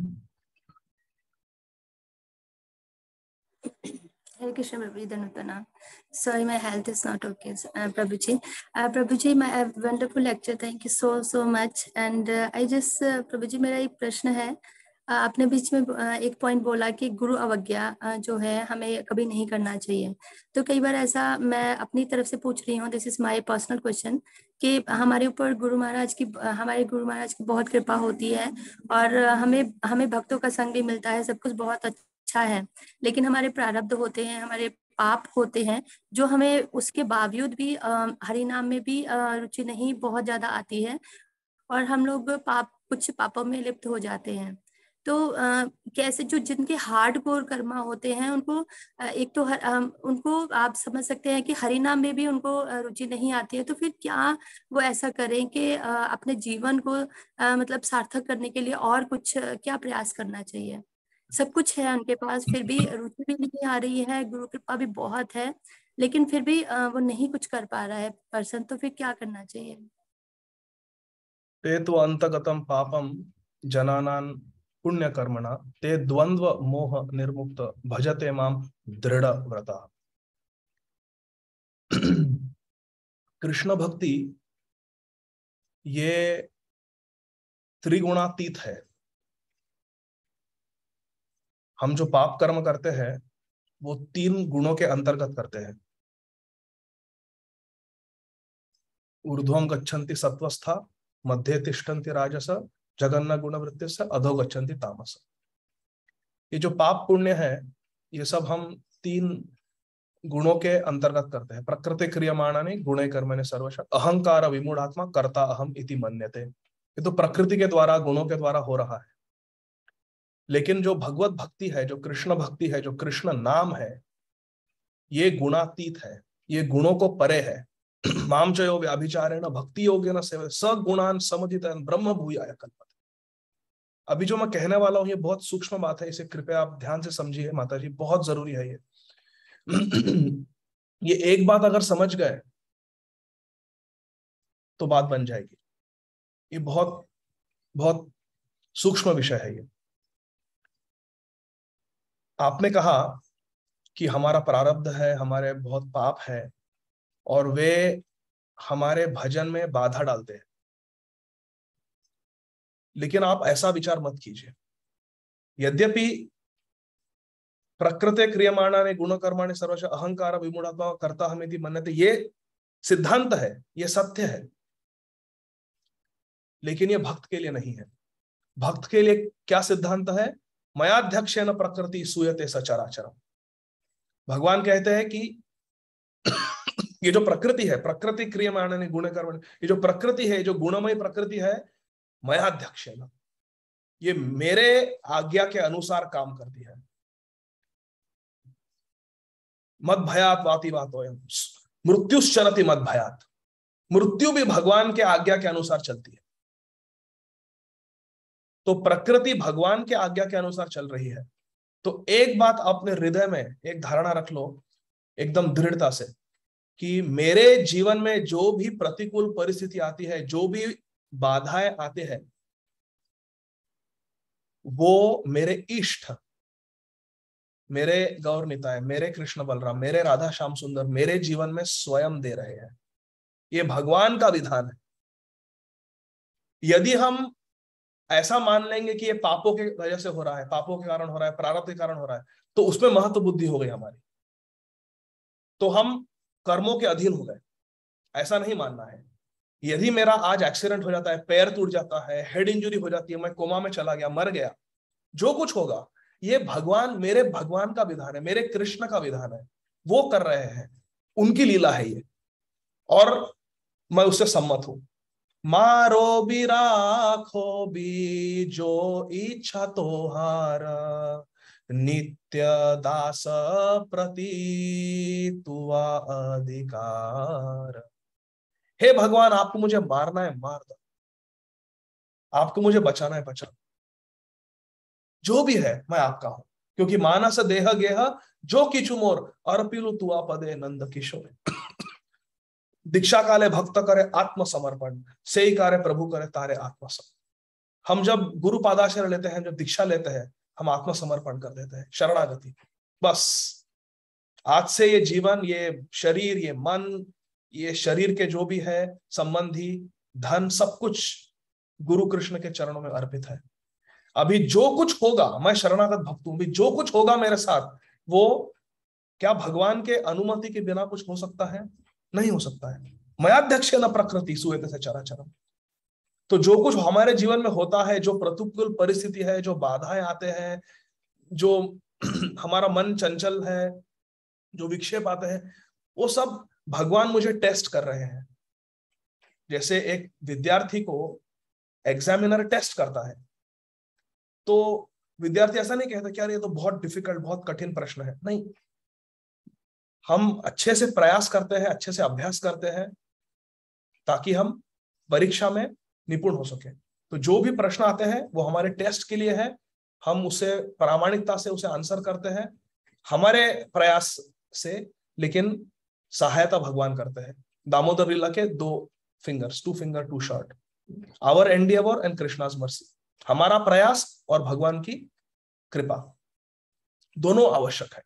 F: Hare Krishna, Prabhuji, Danutana. Sorry, my health is not okay, Prabhuji. Prabhuji, my wonderful lecture. Thank you so much. And I just, Prabhuji, मेरा एक प्रश्न है. आपने बीच में एक point बोला कि गुरु अवज्ञा जो है हमें कभी नहीं करना चाहिए. तो कई बार ऐसा मैं अपनी तरफ से पूछ रही हूँ, this is my personal question, कि हमारे ऊपर हमारे गुरु महाराज की बहुत कृपा होती है और हमें भक्तों का संग भी मिलता है, सब कुछ बहुत अच्छा है, लेकिन हमारे प्रारब्ध होते हैं, हमारे पाप होते हैं, जो हमें उसके बावजूद भी हरि नाम में भी रुचि नहीं बहुत ज्यादा आती है और हम लोग कुछ पापों में लिप्त हो जाते हैं. तो कैसे जो जिनके हार्डकोर कर्मा होते हैं उनको एक तो उनको आप समझ सकते हैं कि हरि नाम में भी उनको रुचि नहीं आती है, तो फिर क्या वो ऐसा करें कि अपने जीवन को मतलब सार्थक करने के लिए और कुछ क्या प्रयास करना चाहिए? सब कुछ है उनके पास, फिर भी रुचि भी नहीं आ रही है, गुरु कृपा भी बहुत है, लेकिन फिर भी वो नहीं कुछ कर पा रहा है पर्सन, तो फिर क्या करना चाहिए?
A: ते तु अंतगतम पापम जनानां पुण्य कर्मणा ते द्वंद्व मोह निर्मुक्त भजते माम दृढ़ व्रता. कृष्ण भक्ति ये त्रिगुणातीत है. हम जो पाप कर्म करते हैं वो 3 गुणों के अंतर्गत करते हैं. ऊर्ध्वं गच्छन्ति सत्वस्था, मध्ये तिष्ठन्ति राजस, जगन्ना गुणवृत्ति से अधो गच्छन्ति तामस. ये जो पाप पुण्य है ये सब हम 3 गुणों के अंतर्गत करते हैं. प्रकृति क्रियमाणानि गुणे कर्मणि सर्वश अहंकार विमूढ़ात्मा कर्ता अहम इति मन्यते. ये तो प्रकृति के द्वारा, गुणों के द्वारा हो रहा है. लेकिन जो भगवत भक्ति है, जो कृष्ण भक्ति है, जो कृष्ण नाम है, ये गुणातीत है, ये गुणों को परे है. माम चयो व्याभिचारेण भक्ति योगेन सेवते सगुणान समुदितं ब्रह्म भूयाय कल्पते. अभी जो मैं कहने वाला हूं ये बहुत सूक्ष्म बात है, इसे कृपया आप ध्यान से समझिए माताजी, बहुत जरूरी है ये. ये एक बात अगर समझ गए तो बात बन जाएगी. ये बहुत बहुत सूक्ष्म विषय है ये. आपने कहा कि हमारा प्रारब्ध है, हमारे बहुत पाप है और वे हमारे भजन में बाधा डालते हैं. लेकिन आप ऐसा विचार मत कीजिए. यद्यपि प्रकृते क्रियमाणानि गुणकर्माणि सर्वश अहंकार विमूढ़ात्मा कर्ता अहमिति मन्यते, ये सिद्धांत है, ये सत्य है, लेकिन ये भक्त के लिए नहीं है. भक्त के लिए क्या सिद्धांत है? मयाध्यक्षेन प्रकृति सूयते सचराचरम. भगवान कहते हैं कि ये जो प्रकृति है, प्रकृति क्रियमाणानि गुणकर्माणि, ये जो प्रकृति है, जो गुणमय प्रकृति है, मयाध्यक्षेन, ये मेरे आज्ञा के अनुसार काम करती है. मद भयात वाति वातोयम मृत्युश्चरति मद भयात. मृत्यु भी भगवान के आज्ञा के अनुसार चलती है. तो प्रकृति भगवान के आज्ञा के अनुसार चल रही है. तो एक बात अपने हृदय में एक धारणा रख लो एकदम दृढ़ता से, कि मेरे जीवन में जो भी प्रतिकूल परिस्थिति आती है, जो भी बाधाएं आते हैं, वो मेरे इष्ट, मेरे गौर निताय, मेरे कृष्ण बलराम, मेरे राधा श्याम सुंदर मेरे जीवन में स्वयं दे रहे हैं. ये भगवान का विधान है. यदि हम ऐसा मान लेंगे कि ये पापों के वजह से हो रहा है, पापों के कारण हो रहा है, प्रारब्ध के कारण हो रहा है, तो उसमें महत्व बुद्धि हो गई हमारी, तो हम कर्मों के अधीन हो गए। ऐसा नहीं मानना है। यदि मेरा आज एक्सीडेंट हो जाता है, पैर टूट जाता है, हेड इंजरी हो जाती है, मैं कोमा में चला गया, मर गया, जो कुछ होगा ये भगवान, मेरे भगवान का विधान है, मेरे कृष्ण का विधान है, वो कर रहे हैं, उनकी लीला है ये, और मैं उससे सम्मत हूं। मारो भी राखो भी जो इच्छा तोहार, नित्य दास प्रति तुआ अधिकार। हे भगवान, आपको मुझे मारना है मार दो, आपको मुझे बचाना है बचा, जो भी है मैं आपका हूं, क्योंकि मानस देह गेह जो किछु मोर, अर्पिलु तुआ पदे नंद किशोर। दीक्षा काले भक्त करे आत्मसमर्पण, से ही कार्य प्रभु करे तारे आत्मसमर्पण। हम जब गुरु पादाश्रय लेते हैं, जब दीक्षा लेते हैं, हम आत्मसमर्पण कर देते हैं, शरणागति। बस आज से ये जीवन, ये शरीर, ये मन, ये शरीर के जो भी है संबंधी, धन, सब कुछ गुरु कृष्ण के चरणों में अर्पित है। अभी जो कुछ होगा, मैं शरणागत भक्त हूं, जो कुछ होगा मेरे साथ, वो क्या भगवान के अनुमति के बिना कुछ हो सकता है? नहीं हो सकता है। मयाध्यक्ष न प्रकृति सुयते से चराचरम। तो जो कुछ हमारे जीवन में होता है, जो प्रतिकूल परिस्थिति है, जो बाधाएं आते हैं, जो हमारा मन चंचल है, जो विक्षेप आते हैं, वो सब भगवान मुझे टेस्ट कर रहे हैं। जैसे एक विद्यार्थी को एग्जामिनर टेस्ट करता है, तो विद्यार्थी ऐसा नहीं कहता कि यार ये तो बहुत डिफिकल्ट, बहुत कठिन प्रश्न है। नहीं, हम अच्छे से प्रयास करते हैं, अच्छे से अभ्यास करते हैं, ताकि हम परीक्षा में निपुण हो सके। तो जो भी प्रश्न आते हैं वो हमारे टेस्ट के लिए है, हम उसे प्रामाणिकता से उसे आंसर करते हैं हमारे प्रयास से, लेकिन सहायता भगवान करते हैं। दामोदर लीला के 2 fingers, 2 finger 2 shot, our endeavour and Krishna's mercy. हमारा प्रयास और भगवान की कृपा दोनों आवश्यक है।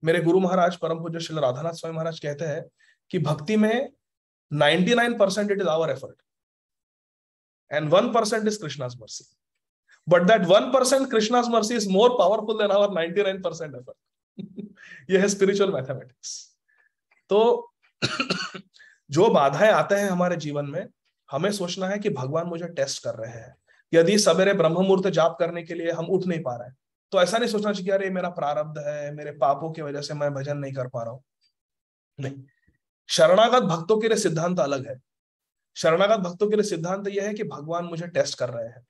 A: मेरे गुरु महाराज परम पूज्य श्री राधानाथ स्वामी महाराज कहते हैं कि भक्ति में 99% it is our effort and 1% is Krishna's mercy, but that 1% Krishna's mercy is more powerful than our 99% effort। यह है स्पिरिचुअल मैथमेटिक्स। तो जो बाधाएं आते हैं हमारे जीवन में, हमें सोचना है कि भगवान मुझे टेस्ट कर रहे हैं। यदि सवेरे ब्रह्म मुहूर्त जाप करने के लिए हम उठ नहीं पा रहे हैं, तो ऐसा नहीं सोचना चाहिए अरे मेरा प्रारब्ध है, मेरे पापों की वजह से मैं भजन नहीं कर पा रहा हूं। नहीं, शरणागत भक्तों के लिए सिद्धांत अलग है। शरणागत भक्तों के लिए सिद्धांत यह है कि भगवान मुझे टेस्ट कर रहे हैं।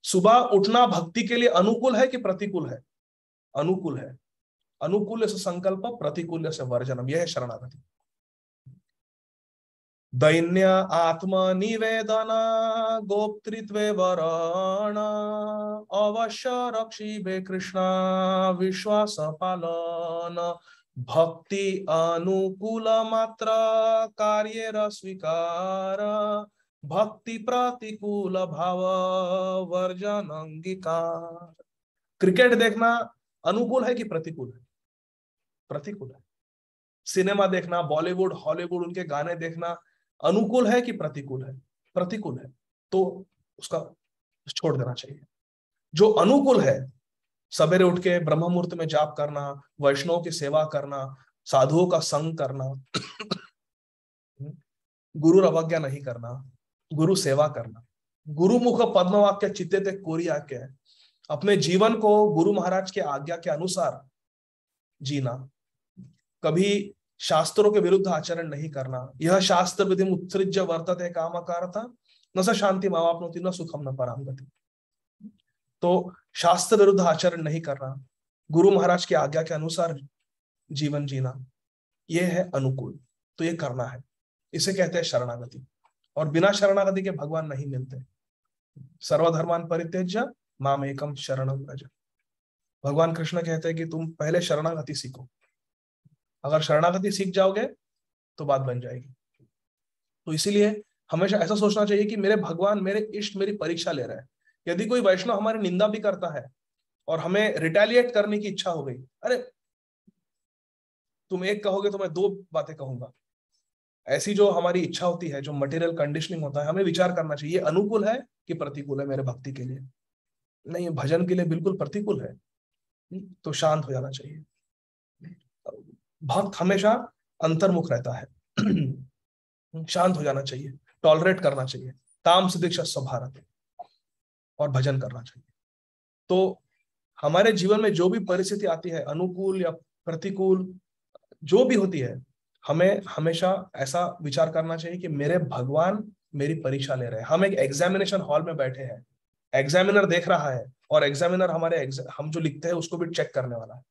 A: सुबह उठना भक्ति के लिए अनुकूल है कि प्रतिकूल है? अनुकूल है। अनुकूल से संकल्प, प्रतिकूल से वर्जनम, यह है शरणागति। दैन्य आत्म निवेदन गोप्तृत्वे वरण, अवश्य रक्षिबे कृष्ण विश्वास पालन, भक्ति अनुकूल मात्र कार्य स्वीकार, भक्ति प्रतिकूल भाव वर्जन अंगीकार। क्रिकेट देखना अनुकूल है कि प्रतिकूल है? प्रतिकूल है। सिनेमा देखना, बॉलीवुड हॉलीवुड उनके गाने देखना अनुकूल है कि प्रतिकूल है? प्रतिकूल है। तो उसका छोड़ देना चाहिए। जो अनुकूल है, सवेरे उठ के ब्रह्म मुहूर्त में जाप करना, वैष्णव की सेवा करना, साधुओं का संग करना, गुरु अवज्ञा नहीं करना, गुरु सेवा करना, गुरुमुख पद्मवाक्य चित्ते ते कोरी आज्ञा, अपने जीवन को गुरु महाराज के आज्ञा के अनुसार जीना, कभी शास्त्रों के विरुद्ध आचरण नहीं करना। यह शास्त्र विधि उत्सृज्य वर्तते कामकारता, न स शांति मावाप्नोति न सुखम न पराम गति। तो शास्त्र विरुद्ध आचरण नहीं करना, गुरु महाराज की आज्ञा के अनुसार जीवन जीना, यह है अनुकूल। तो ये करना है, इसे कहते हैं शरणागति। और बिना शरणागति के भगवान नहीं मिलते। सर्वधर्मान परित्यज्य माम एकम शरणम व्रज। भगवान कृष्ण कहते हैं कि तुम पहले शरणागति सीखो। अगर शरणागति सीख जाओगे तो बात बन जाएगी। तो इसीलिए हमेशा ऐसा सोचना चाहिए कि मेरे भगवान, मेरे इष्ट मेरी परीक्षा ले रहे हैं। यदि कोई वैष्णव हमारी निंदा भी करता है और हमें रिटेलिएट करने की इच्छा हो गई, अरे तुम एक कहोगे तो मैं 2 बातें कहूंगा, ऐसी जो हमारी इच्छा होती है, जो मटेरियल कंडीशनिंग होता है, हमें विचार करना चाहिए ये अनुकूल है कि प्रतिकूल है मेरे भक्ति के लिए। नहीं, भजन के लिए बिल्कुल प्रतिकूल है, तो शांत हो जाना चाहिए। भक्त हमेशा अंतर्मुख रहता है, शांत हो जाना चाहिए, टॉलरेट करना चाहिए, ताम दीक्षा स्वभारत, और भजन करना चाहिए। तो हमारे जीवन में जो भी परिस्थिति आती है, अनुकूल या प्रतिकूल जो भी होती है, हमें हमेशा ऐसा विचार करना चाहिए कि मेरे भगवान मेरी परीक्षा ले रहे हैं। हम एक एग्जामिनेशन हॉल में बैठे हैं, एग्जामिनर देख रहा है, और एग्जामिनर हम जो लिखते हैं उसको भी चेक करने वाला है।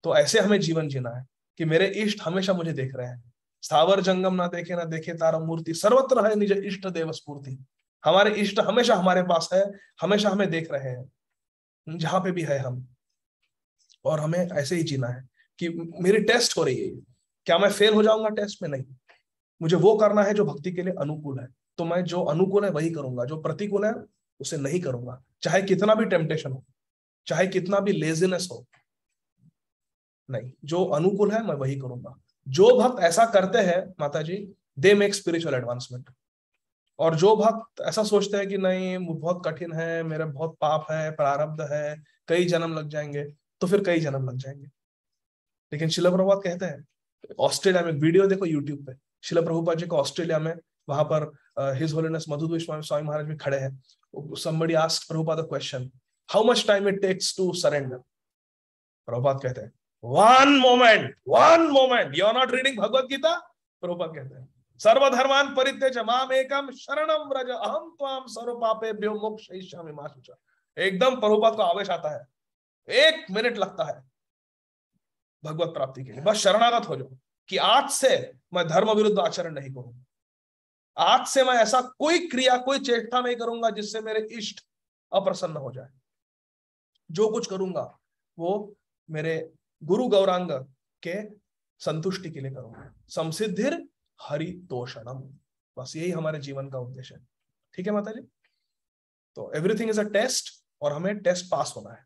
A: तो ऐसे हमें जीवन जीना है कि मेरे इष्ट हमेशा मुझे देख रहे हैं। स्थावर जंगम ना देखे तारा मूर्ति, सर्वत्र है निज इष्ट देव स्फूर्ति। हमारे इष्ट हमेशा हमारे पास है, हमेशा हमें देख रहे हैं जहां पे भी है हम। और हमें ऐसे ही जीना है कि मेरी टेस्ट हो रही है, क्या मैं फेल हो जाऊंगा टेस्ट में? नहीं, मुझे वो करना है जो भक्ति के लिए अनुकूल है। तो मैं जो अनुकूल है वही करूंगा, जो प्रतिकूल है उसे नहीं करूंगा, चाहे कितना भी टेम्पटेशन हो, चाहे कितना भी लेजीनेस हो। नहीं, जो अनुकूल है मैं वही करूंगा। जो भक्त ऐसा करते हैं माता जी, दे मेक स्पिरिचुअल एडवांसमेंट। और जो भक्त ऐसा सोचते हैं कि नहीं बहुत कठिन है, मेरे बहुत पाप है, प्रारब्ध है, कई जन्म लग जाएंगे, तो फिर कई जन्म लग जाएंगे। लेकिन शिला प्रभुपाद कहते हैं, ऑस्ट्रेलिया में वीडियो देखो यूट्यूब पे, शिला प्रभुपाद जी को ऑस्ट्रेलिया में, वहां पर हिज होलीनेस मधुसूदन स्वामी महाराज भी खड़े हैं। somebody asked Prabhupada a question, how much time it takes to surrender? Prabhupada कहते हैं one moment, you are not reading Bhagavad Gita? Prabhupada कहते हैं सर्वधर्मान परित्यज माम एकम शरणम व्रज अहम त्वाम सर्व पापेभ्यो मोक्षयिष्यामि मा शुचा। एकदम प्रभुपाद को आवेश आता है, 1 मिनट लगता है भगवत प्राप्ति के लिए। बस शरणागत हो जाओ कि आज से मैं धर्म विरुद्ध आचरण नहीं करूंगा, आज से मैं ऐसा कोई क्रिया, कोई चेष्टा नहीं करूंगा जिससे मेरे इष्ट अप्रसन्न हो जाए। जो कुछ करूंगा वो मेरे गुरु गौरांग के संतुष्टि के लिए करूंगा। संसिद्धिर हरितोषणम, बस यही हमारे जीवन का उद्देश्य है। ठीक है माता जी? तो एवरीथिंग इज अ टेस्ट, और हमें टेस्ट पास होना है।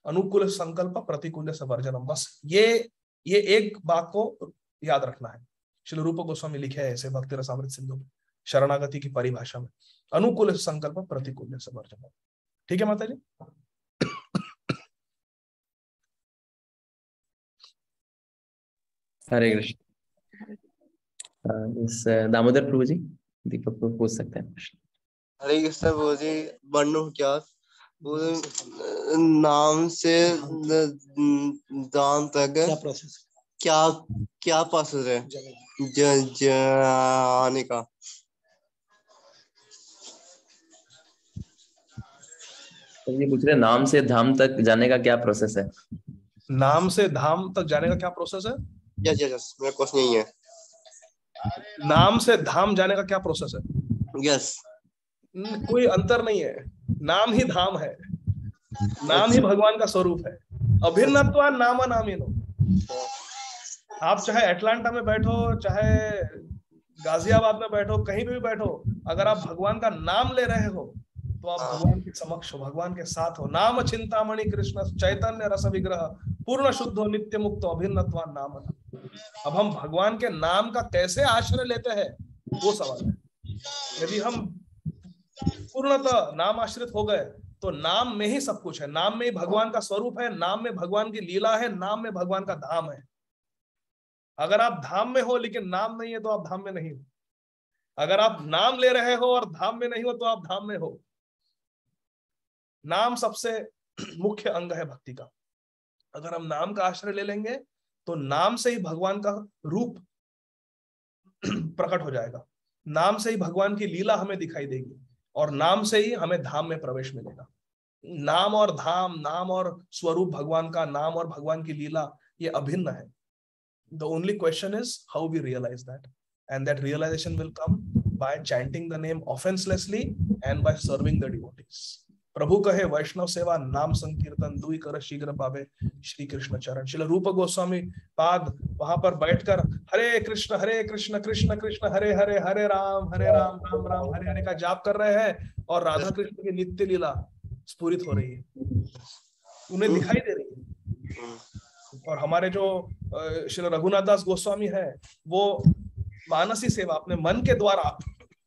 A: अनुकूल संकल्प प्रतिकूल से वर्जनम, बस ये एक बात को याद रखना है। श्री रूप गोस्वामी लिखे है ऐसे भक्ति रसामृत सिंधु में, शरणागति की परिभाषा में, अनुकूल संकल्प प्रतिकूल से वर्जनम। ठीक है माता जी?
B: हरे कृष्ण। इस दामोदर प्रभु जी, दीपक को पूछ सकते हैं प्रश्न।
G: हरे कृष्ण प्रभु जी, वर्णो क्या नाम से दान तक क्या प्रोसेस है जाने का?
B: ये पूछ रहे नाम से धाम तक जाने का क्या प्रोसेस है?
A: नाम से धाम तक जाने का क्या प्रोसेस है?
G: यस, मेरा क्वेश्चन यही है।
A: नाम से धाम जाने का क्या प्रोसेस है?
G: यस,
A: कोई अंतर नहीं है, नाम ही धाम है, नाम ही भगवान का स्वरूप है। अभिन्नत्वा नाम नामिनो। आप चाहे अटलांटा में बैठो, चाहे गाजियाबाद में बैठो, कहीं भी बैठो, अगर आप भगवान का नाम ले रहे हो तो आप भगवान के समक्ष हो, भगवान के साथ हो। नाम चिंतामणि कृष्ण चैतन्य रस विग्रह पूर्ण शुद्धो नित्य मुक्तो अभिन्नत्वा नाम। अब हम भगवान के नाम का कैसे आश्रय लेते हैं वो सवाल है। यदि हम पूर्णतः नाम आश्रित हो गए तो नाम में ही सब कुछ है, नाम में ही भगवान का स्वरूप है, नाम में भगवान की लीला है, नाम में भगवान का धाम है। अगर आप धाम में हो लेकिन नाम नहीं है तो आप धाम में नहीं हो। अगर आप नाम ले रहे हो और धाम में नहीं हो तो आप धाम में हो। नाम सबसे मुख्य अंग है भक्ति का। अगर हम नाम का आश्रय ले लेंगे तो नाम से ही भगवान का रूप प्रकट हो जाएगा, नाम से ही भगवान की लीला हमें दिखाई देगी, और नाम से ही हमें धाम में प्रवेश मिलेगा। नाम और धाम, नाम और स्वरूप भगवान का, नाम और भगवान की लीला, ये अभिन्न है। The only question is how we realize that, and that realization will come by chanting the name offenselessly and by serving the devotees. प्रभु कहे वैष्णव सेवा नाम संकीर्तन दुई कर शीघ्र पावे श्री कृष्ण चरण। श्रील रूप गोस्वामी पाद वहां पर बैठकर हरे कृष्ण कृष्ण कृष्ण हरे हरे, हरे राम राम राम हरे हरे का जाप कर रहे हैं, और राधा कृष्ण की नित्य लीला स्फुरित हो रही है, उन्हें दिखाई दे रही है। और हमारे जो श्री रघुनाथ दास गोस्वामी है वो मानसी सेवा, अपने मन के द्वारा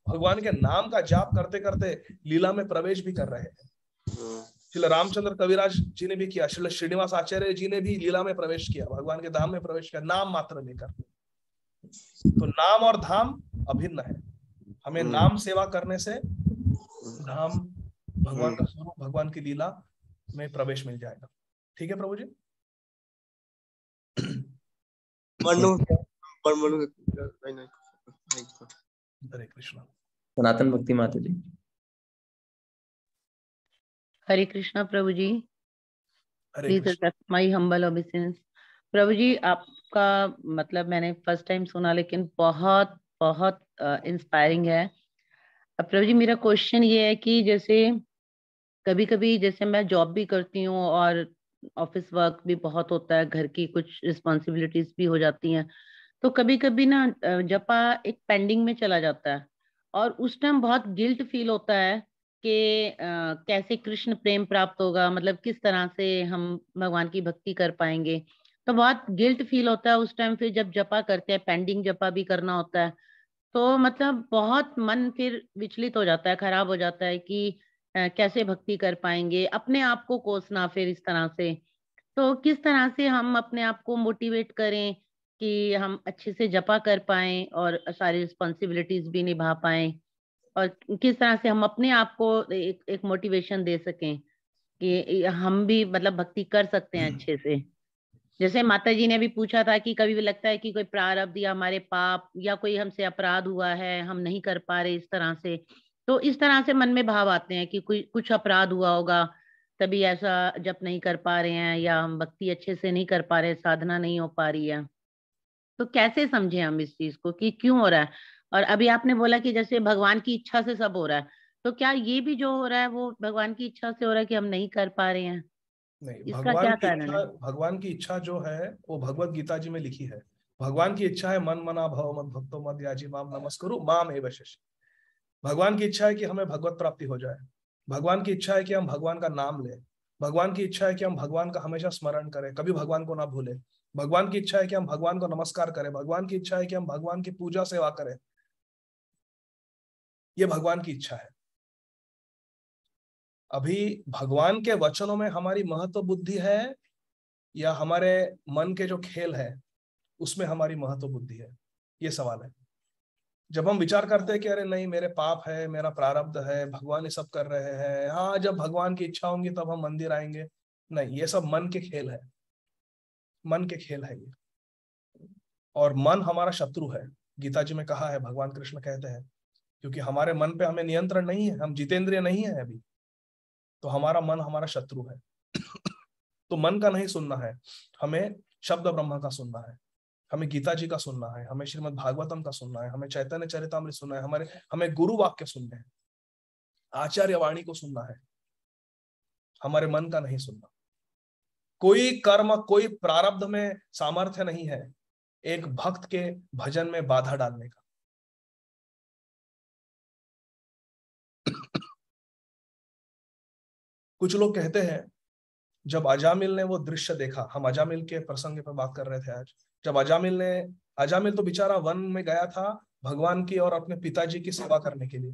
A: भगवान के नाम का जाप करते करते लीला में प्रवेश भी कर रहे हैं। श्री रामचंद्र कविराज जी ने भी किया, श्री श्रीनिवास आचार्य जी ने भी लीला में प्रवेश किया, भगवान के धाम में प्रवेश किया, नाम मात्र लेकर। तो नाम और धाम अभिन्न है। हमें नाम सेवा करने से धाम, भगवान का स्वरूप, भगवान की लीला में प्रवेश मिल जाएगा। ठीक है प्रभु ji. Hare Krishna.
B: Sanatan Bhakti Mata ji.
H: Hare Krishna Prabhu ji.
A: Hare
H: please
A: Krishna.
H: Accept my humble obeisance. Prabhu ji, आपका मतलब मैंने फर्स्ट टाइम सुना, लेकिन बहुत बहुत इंस्पायरिंग है। अब प्रभु जी, मेरा क्वेश्चन ये है कि जैसे कभी कभी जैसे मैं जॉब भी करती हूँ और ऑफिस वर्क भी बहुत होता है, घर की कुछ रिस्पॉन्सिबिलिटीज भी हो जाती हैं, तो कभी कभी ना जपा एक पेंडिंग में चला जाता है और उस टाइम बहुत गिल्ट फील होता है कि कैसे कृष्ण प्रेम प्राप्त होगा, मतलब किस तरह से हम भगवान की भक्ति कर पाएंगे। तो बहुत गिल्ट फील होता है उस टाइम। फिर जब जपा करते हैं, पेंडिंग जपा भी करना होता है, तो मतलब बहुत मन फिर विचलित हो जाता है, खराब हो जाता है कि कैसे भक्ति कर पाएंगे, अपने आप को कोसना फिर इस तरह से। तो किस तरह से हम अपने आप को मोटिवेट करें कि हम अच्छे से जपा कर पाएं और सारी रिस्पॉन्सिबिलिटीज भी निभा पाएं, और किस तरह से हम अपने आप को एक मोटिवेशन दे सकें कि हम भी मतलब भक्ति कर सकते हैं अच्छे से। जैसे माता जी ने भी पूछा था कि कभी भी लगता है कि कोई प्रारब्ध या हमारे पाप या कोई हमसे अपराध हुआ है, हम नहीं कर पा रहे इस तरह से, तो इस तरह से मन में भाव आते हैं कि कोई कुछ अपराध हुआ होगा तभी ऐसा जप नहीं कर पा रहे हैं, या हम भक्ति अच्छे से नहीं कर पा रहे, साधना नहीं हो पा रही है। तो कैसे समझे हम इस चीज को कि क्यों हो रहा है? और अभी आपने बोला कि जैसे भगवान की इच्छा से सब हो रहा है, तो क्या ये भी जो हो रहा है वो भगवान की इच्छा से हो रहा है कि हम नहीं कर पा रहे हैं?
A: नहीं,
H: इसका क्या कारण है?
A: भगवान की इच्छा जो है वो भगवत गीता जी में लिखी है। भगवान की इच्छा है मन मना भव मत भक्तो मत याजी माम नमस्कुरु माम एव शशि। भगवान की इच्छा है कि हमें भगवत प्राप्ति हो जाए। भगवान की इच्छा है कि हम भगवान का नाम लें। भगवान की इच्छा है कि हम भगवान का हमेशा स्मरण करें, कभी भगवान को ना भूलें। भगवान की इच्छा है कि हम भगवान को नमस्कार करें। भगवान की इच्छा है कि हम भगवान की पूजा सेवा करें। ये भगवान की इच्छा है। अभी भगवान के वचनों में हमारी महत्व बुद्धि है या हमारे मन के जो खेल है उसमें हमारी महत्व बुद्धि है, ये सवाल है। जब हम विचार करते हैं कि अरे नहीं मेरे पाप है, मेरा प्रारब्ध है, भगवान ये सब कर रहे हैं, हाँ जब भगवान की इच्छा होंगी तब हम मंदिर आएंगे, नहीं, ये सब मन के खेल है। मन के खेल है ये। और मन हमारा शत्रु है, गीता जी में कहा है, भगवान कृष्ण कहते हैं, क्योंकि हमारे मन पे हमें नियंत्रण नहीं है, हम जितेंद्रिय नहीं है अभी, तो हमारा मन हमारा शत्रु है। तो मन का नहीं सुनना है, हमें शब्द ब्रह्मा का सुनना है, हमें गीता जी का सुनना है, हमें श्रीमद् भागवतम का सुनना है, हमें चैतन्य चरितामृत सुनना है, हमें गुरु वाक्य सुनने हैं, आचार्य वाणी को सुनना है, हमारे मन का नहीं सुनना। कोई कर्म, कोई प्रारब्ध में सामर्थ्य नहीं है एक भक्त के भजन में बाधा डालने का। कुछ लोग कहते हैं जब अजामिल ने वो दृश्य देखा, हम अजामिल के प्रसंग पर बात कर रहे थे आज, जब अजामिल तो बेचारा वन में गया था भगवान की और अपने पिताजी की सेवा करने के लिए।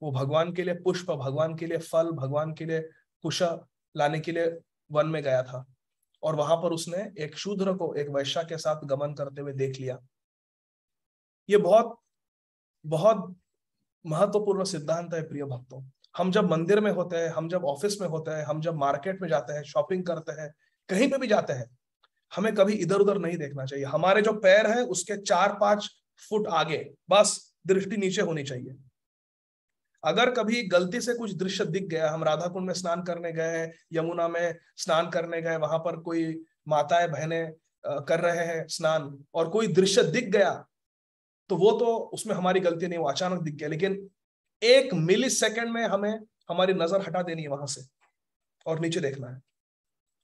A: वो भगवान के लिए पुष्प, भगवान के लिए फल, भगवान के लिए कुश लाने के लिए वन में गया था, और वहां पर उसने एक शूद्र को एक वैश्या के साथ गमन करते हुए देख लिया। ये बहुत बहुत महत्वपूर्ण सिद्धांत है प्रिय भक्तों। हम जब मंदिर में होते हैं, हम जब ऑफिस में होते हैं, हम जब मार्केट में जाते हैं, शॉपिंग करते हैं, कहीं पे भी जाते हैं, हमें कभी इधर उधर नहीं देखना चाहिए। हमारे जो पैर है उसके 4-5 फुट आगे बस दृष्टि नीचे होनी चाहिए। अगर कभी गलती से कुछ दृश्य दिख गया, हम राधा कुंड में स्नान करने गए, यमुना में स्नान करने गए, वहां पर कोई माताएं बहनें कर रहे हैं स्नान, और कोई दृश्य दिख गया, तो वो तो उसमें हमारी गलती नहीं, वो अचानक दिख गया, लेकिन 1 मिली सेकेंड में हमें हमारी नजर हटा देनी है वहां से और नीचे देखना है।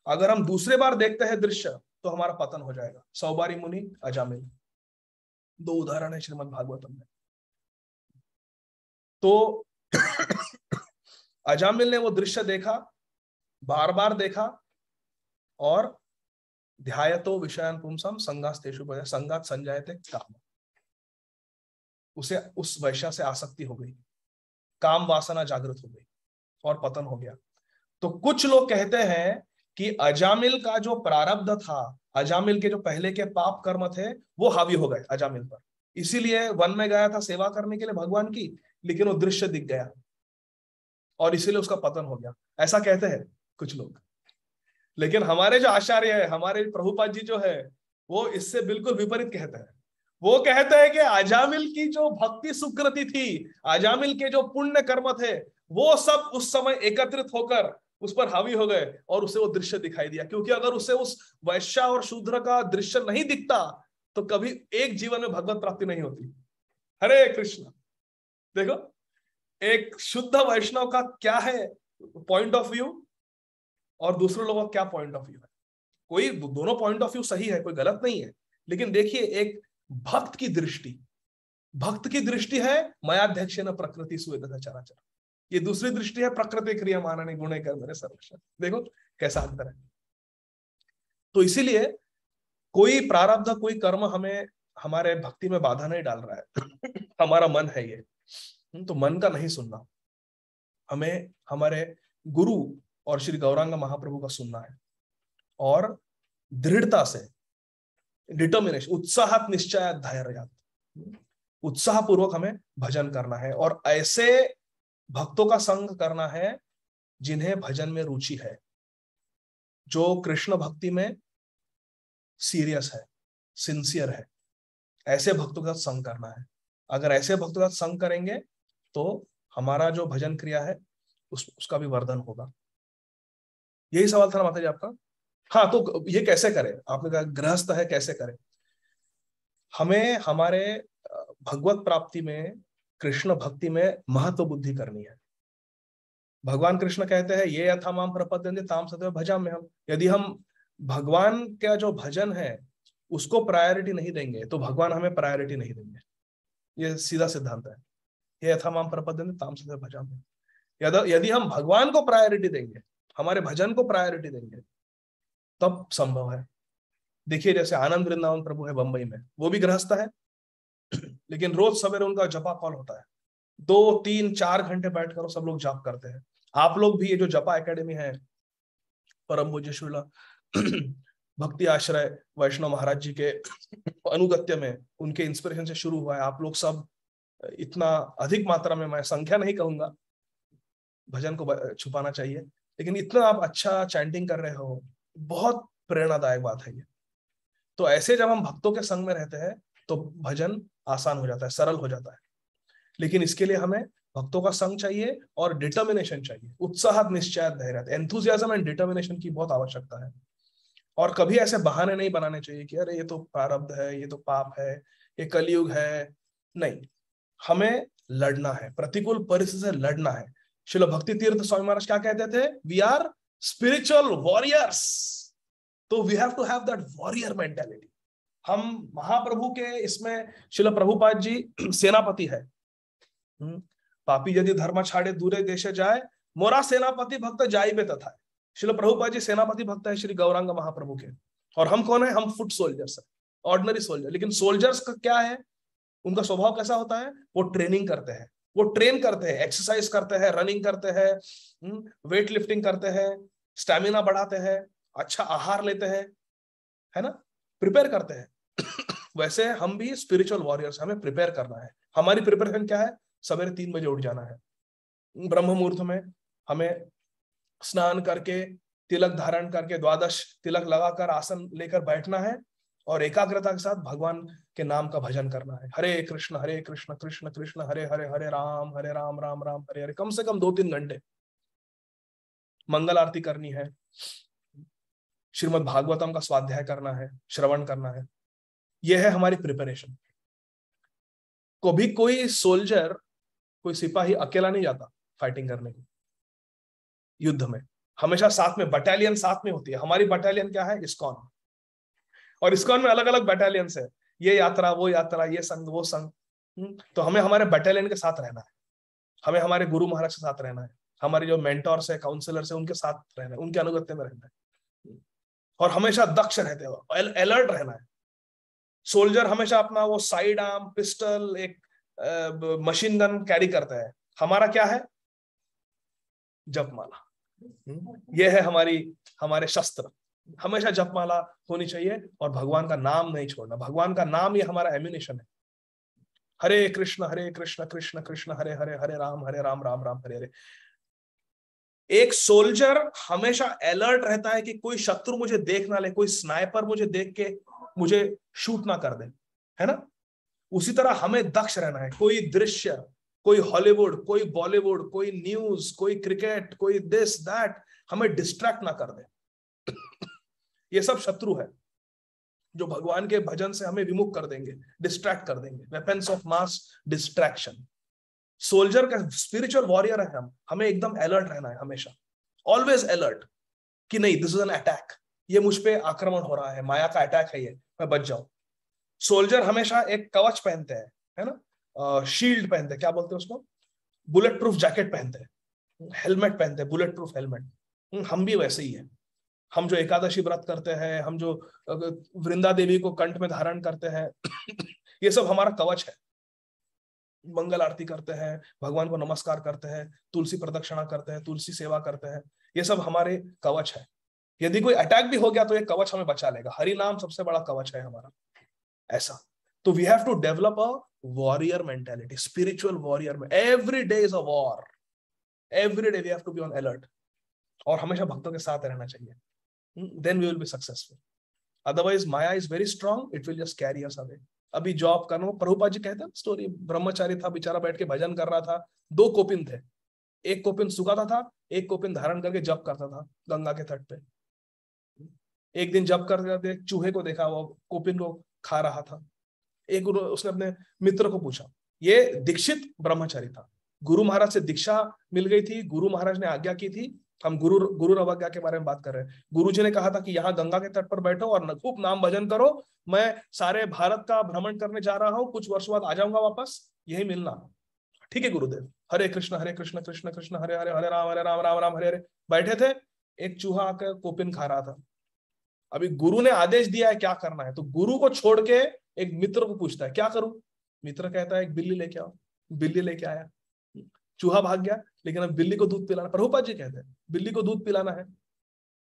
A: अगर हम दूसरे बार देखते हैं दृश्य तो हमारा पतन हो जाएगा। सौबारी मुनि, अजामिल, 2 उदाहरण है श्रीमद् भागवतम में। तो अजामिल ने वो दृश्य देखा, बार बार देखा, और ध्यायतो विषयान पुंसम संगास्तेषु संगात संजायते काम। उसे उस वैश्या से आसक्ति हो गई, काम वासना जागृत हो गई और पतन हो गया। तो कुछ लोग कहते हैं कि अजामिल का जो प्रारब्ध था, अजामिल के जो पहले के पाप कर्म थे, वो हावी हो गए अजामिल पर, इसीलिए वन में गया था सेवा करने के लिए भगवान की, लेकिन वो दृश्य दिख गया और इसीलिए उसका पतन हो गया, ऐसा कहते हैं कुछ लोग। लेकिन हमारे जो आचार्य है, हमारे प्रभुपाद जी जो है, वो इससे बिल्कुल विपरीत कहते हैं। वो कहते हैं कि अजामिल की जो भक्ति सुकृति थी, अजामिल के जो पुण्य कर्म थे, वो सब उस समय एकत्रित होकर उस पर हावी हो गए और उसे वो दृश्य दिखाई दिया। क्योंकि अगर उसे उस वैश्या और शूद्र का दृश्य नहीं दिखता तो कभी एक जीवन में भगवत प्राप्ति नहीं होती। हरे कृष्ण। देखो एक शुद्ध वैष्णव का क्या है पॉइंट ऑफ व्यू और दूसरे लोगों का क्या पॉइंट ऑफ व्यू है। कोई दोनों पॉइंट ऑफ व्यू सही है, कोई गलत नहीं है, लेकिन देखिए एक भक्त की दृष्टि है मयाध्यक्षेन प्रकृति सुवेद चराचर, ये दूसरी दृष्टि है प्रकृति क्रिया मानने गुणे कर मेरे सर्वशक्ति। देखो कैसा अंतर है। तो इसीलिए कोई प्रारब्ध, कोई कर्म हमें हमारे भक्ति में बाधा नहीं डाल रहा है। हमारा मन है ये, तो मन का नहीं सुनना, हमें हमारे गुरु और श्री गौरांग महाप्रभु का सुनना है और दृढ़ता से, डिटर्मिनेशन, उत्साहत निश्चय धैर्य, उत्साह पूर्वक हमें भजन करना है और ऐसे भक्तों का संग करना है जिन्हें भजन में रुचि है, जो कृष्ण भक्ति में सीरियस है, सिंसियर है। ऐसे भक्तों के साथ संग करना है। अगर ऐसे भक्तों के साथ संग करेंगे तो हमारा जो भजन क्रिया है उसका भी वर्धन होगा। यही सवाल था माता जी आपका। हाँ, तो ये कैसे करें, आपने कहा गृहस्थ है कैसे करें। हमें हमारे भगवत प्राप्ति में, कृष्ण भक्ति में महत्व बुद्धि करनी है। भगवान कृष्ण कहते हैं ये यथा माम प्रपद्यन्ते ताम सदैव भजाम्य हम। यदि हम भगवान का जो भजन है उसको प्रायोरिटी नहीं देंगे तो भगवान हमें प्रायोरिटी नहीं देंगे। ये सीधा सिद्धांत है। ये यथा माम प्रपद्यन्ते ताम सदैव भजाम्य। यदि हम भगवान को प्रायोरिटी देंगे, हमारे भजन को प्रायोरिटी देंगे, तब संभव है। देखिए जैसे आनंद वृंदावन प्रभु है बंबई में, वो भी गृहस्थ है, लेकिन रोज सवेरे उनका जपा कॉल होता है। 2, 3, 4 घंटे बैठकर सब लोग जाप करते हैं। आप लोग भी, ये जो जपा एकेडमी है परम पूज्य श्रील भक्ति आश्रय वैष्णव महाराज जी के अनुगत्य में, उनके इंस्पिरेशन से शुरू हुआ है। आप लोग सब इतना अधिक मात्रा में, मैं संख्या नहीं कहूंगा, भजन को छुपाना चाहिए, लेकिन इतना आप अच्छा चैंटिंग कर रहे हो, बहुत प्रेरणादायक बात है ये। तो ऐसे जब हम भक्तों के संग में रहते हैं तो भजन आसान हो जाता है, सरल हो जाता है। लेकिन इसके लिए हमें भक्तों का संग चाहिए और डिटर्मिनेशन चाहिए, उत्साह, निश्चय, धैर्य, एंथुसियाज्म एंड डिटर्मिनेशन की बहुत आवश्यकता है। और कभी ऐसे बहाने नहीं बनाने चाहिए कि अरे ये तो प्रारब्ध है, ये तो पाप है, ये कलयुग है। नहीं, हमें लड़ना है, प्रतिकूल परिस्थिति से लड़ना है। श्रील भक्ति तीर्थ स्वामी महाराज क्या कहते थे? We are spiritual warriors. तो we have to have that warrior mentality. हम महाप्रभु के इसमें, श्रील प्रभुपाद जी सेनापति है। पापी यदि धर्म छाड़े दूरे देशे जाए, मोरा सेनापति भक्त जाइबे तथा। श्रील प्रभुपाद जी सेनापति भक्त है श्री गौरांग महाप्रभु के। और हम कौन है? हम फुट सोल्जर्स है, ऑर्डिनरी सोल्जर। लेकिन सोल्जर्स का क्या है, उनका स्वभाव कैसा होता है? वो ट्रेनिंग करते हैं, वो ट्रेन करते हैं, एक्सरसाइज करते हैं, रनिंग करते हैं, वेट लिफ्टिंग करते हैं, स्टैमिना बढ़ाते हैं, अच्छा आहार लेते हैं, है ना, प्रिपेयर करते हैं। वैसे हम भी स्पिरिचुअल वॉरियर्स, हमें प्रिपेयर करना है। हमारी प्रिपरेशन क्या है? सवेरे 3 बजे उठ जाना है, ब्रह्म मुहूर्त में हमें स्नान करके, तिलक धारण करके, 12 तिलक लगाकर आसन लेकर बैठना है और एकाग्रता के साथ भगवान के नाम का भजन करना है। हरे कृष्ण कृष्ण कृष्ण हरे हरे, हरे राम राम राम हरे हरे। कम से कम 2-3 घंटे मंगल आरती करनी है, श्रीमद् भागवतम का स्वाध्याय करना है, श्रवण करना है। यह है हमारी प्रिपरेशन। कभी कोई सोल्जर, कोई सिपाही अकेला नहीं जाता फाइटिंग करने को युद्ध में, हमेशा साथ में बटालियन साथ में होती है। हमारी बटालियन क्या है? इस्कॉन। और इस्कॉन में अलग अलग बटालियंस है, ये यात्रा, वो यात्रा, ये संघ, वो संघ। तो हमें हमारे बटालियन के साथ रहना है, हमें हमारे गुरु महाराज के साथ रहना है, हमारे जो मेंटोर्स है, काउंसलर्स है, उनके साथ रहना है, उनके अनुगत्य में रहना है और हमेशा दक्ष रहते हो, अलर्ट रहना है। सोल्जर हमेशा अपना वो साइड आर्म, पिस्टल, एक मशीन गन कैरी करते हैं, हमारा क्या है? जपमाला। ये है हमारे शस्त्र। हमेशा जपमाला होनी चाहिए और भगवान का नाम नहीं छोड़ना। भगवान का नाम ये हमारा एम्यूनिशन है। हरे कृष्ण कृष्ण कृष्ण हरे हरे, हरे राम राम राम हरे हरे। एक सोल्जर हमेशा अलर्ट रहता है कि कोई शत्रु मुझे देख ना ले, कोई स्नाइपर मुझे देख के मुझे शूट ना कर दे, है ना? उसी तरह हमें दक्ष रहना है। कोई दृश्य, कोई हॉलीवुड, कोई बॉलीवुड, कोई न्यूज, कोई क्रिकेट, कोई दिस दैट हमें डिस्ट्रैक्ट ना कर दे। ये सब शत्रु है जो भगवान के भजन से हमें विमुख कर देंगे, डिस्ट्रैक्ट कर देंगे। Weapons of mass distraction. Soldier का स्पिरिचुअल वॉरियर है हम, हमें एकदम अलर्ट रहना है, हमेशा ऑलवेज अलर्ट कि नहीं, दिस इज एन अटैक, ये मुझ पे आक्रमण हो रहा है, माया का अटैक है, ये मैं बच जाऊं। सोल्जर हमेशा एक कवच पहनते हैं, है ना, शील्ड पहनते हैं, क्या बोलते हैं उसको, बुलेट प्रूफ जैकेट पहनते हैं, हेलमेट पहनते हैं, बुलेट प्रूफ हेलमेट। हम भी वैसे ही है। हम जो एकादशी व्रत करते हैं, हम जो वृंदा देवी को कंठ में धारण करते हैं, ये सब हमारा कवच है। मंगल आरती करते हैं, भगवान को नमस्कार करते हैं, तुलसी प्रदक्षिणा करते हैं, तुलसी सेवा करते हैं, ये सब हमारे कवच है। यदि कोई अटैक भी हो गया तो ये कवच हमें बचा लेगा। हरि नाम सबसे बड़ा कवच है हमारा, ऐसा। तो we have to develop a warrior mentality, spiritual warrior में। Every day is a war, every day we have to be on alert, और हमेशा भक्तों के साथ रहना चाहिए। Then we will be successful. Otherwise maya is very strong, it will just carry us away. अभी job करना, प्रभुपाद जी कहते हैं स्टोरी, ब्रह्मचारी था बेचारा, बैठ के भजन कर रहा था। 2 कोपिन थे, एक कोपिन सुखाता था, एक कोपिन धारण करके जप करता था गंगा के तट पे। एक दिन जप करते चूहे को देखा, वो कोपिन को खा रहा था। एक उसने अपने मित्र को पूछा, ये दीक्षित ब्रह्मचारी था, गुरु महाराज से दीक्षा मिल गई थी, गुरु महाराज ने आज्ञा की थी। हम गुरु अवज्ञा के बारे में बात कर रहे हैं। गुरु जी ने कहा था कि यहाँ गंगा के तट पर बैठो और खूब नाम भजन करो, मैं सारे भारत का भ्रमण करने जा रहा हूँ, कुछ वर्ष बाद आ जाऊंगा वापस, यही मिलना। ठीक है गुरुदेव, हरे कृष्ण कृष्ण कृष्ण हरे हरे, हरे राम राम राम हरे हरे। बैठे थे, एक चूहा आकर कोपिन खा रहा था। अभी गुरु ने आदेश दिया है क्या करना है, तो गुरु को छोड़ के एक मित्र को पूछता है क्या करूं। मित्र कहता है एक बिल्ली लेके आओ। बिल्ली लेके आया, चूहा भाग गया, लेकिन अब बिल्ली को दूध पिलाना, प्रभुपाद जी कहते हैं बिल्ली को दूध पिलाना है।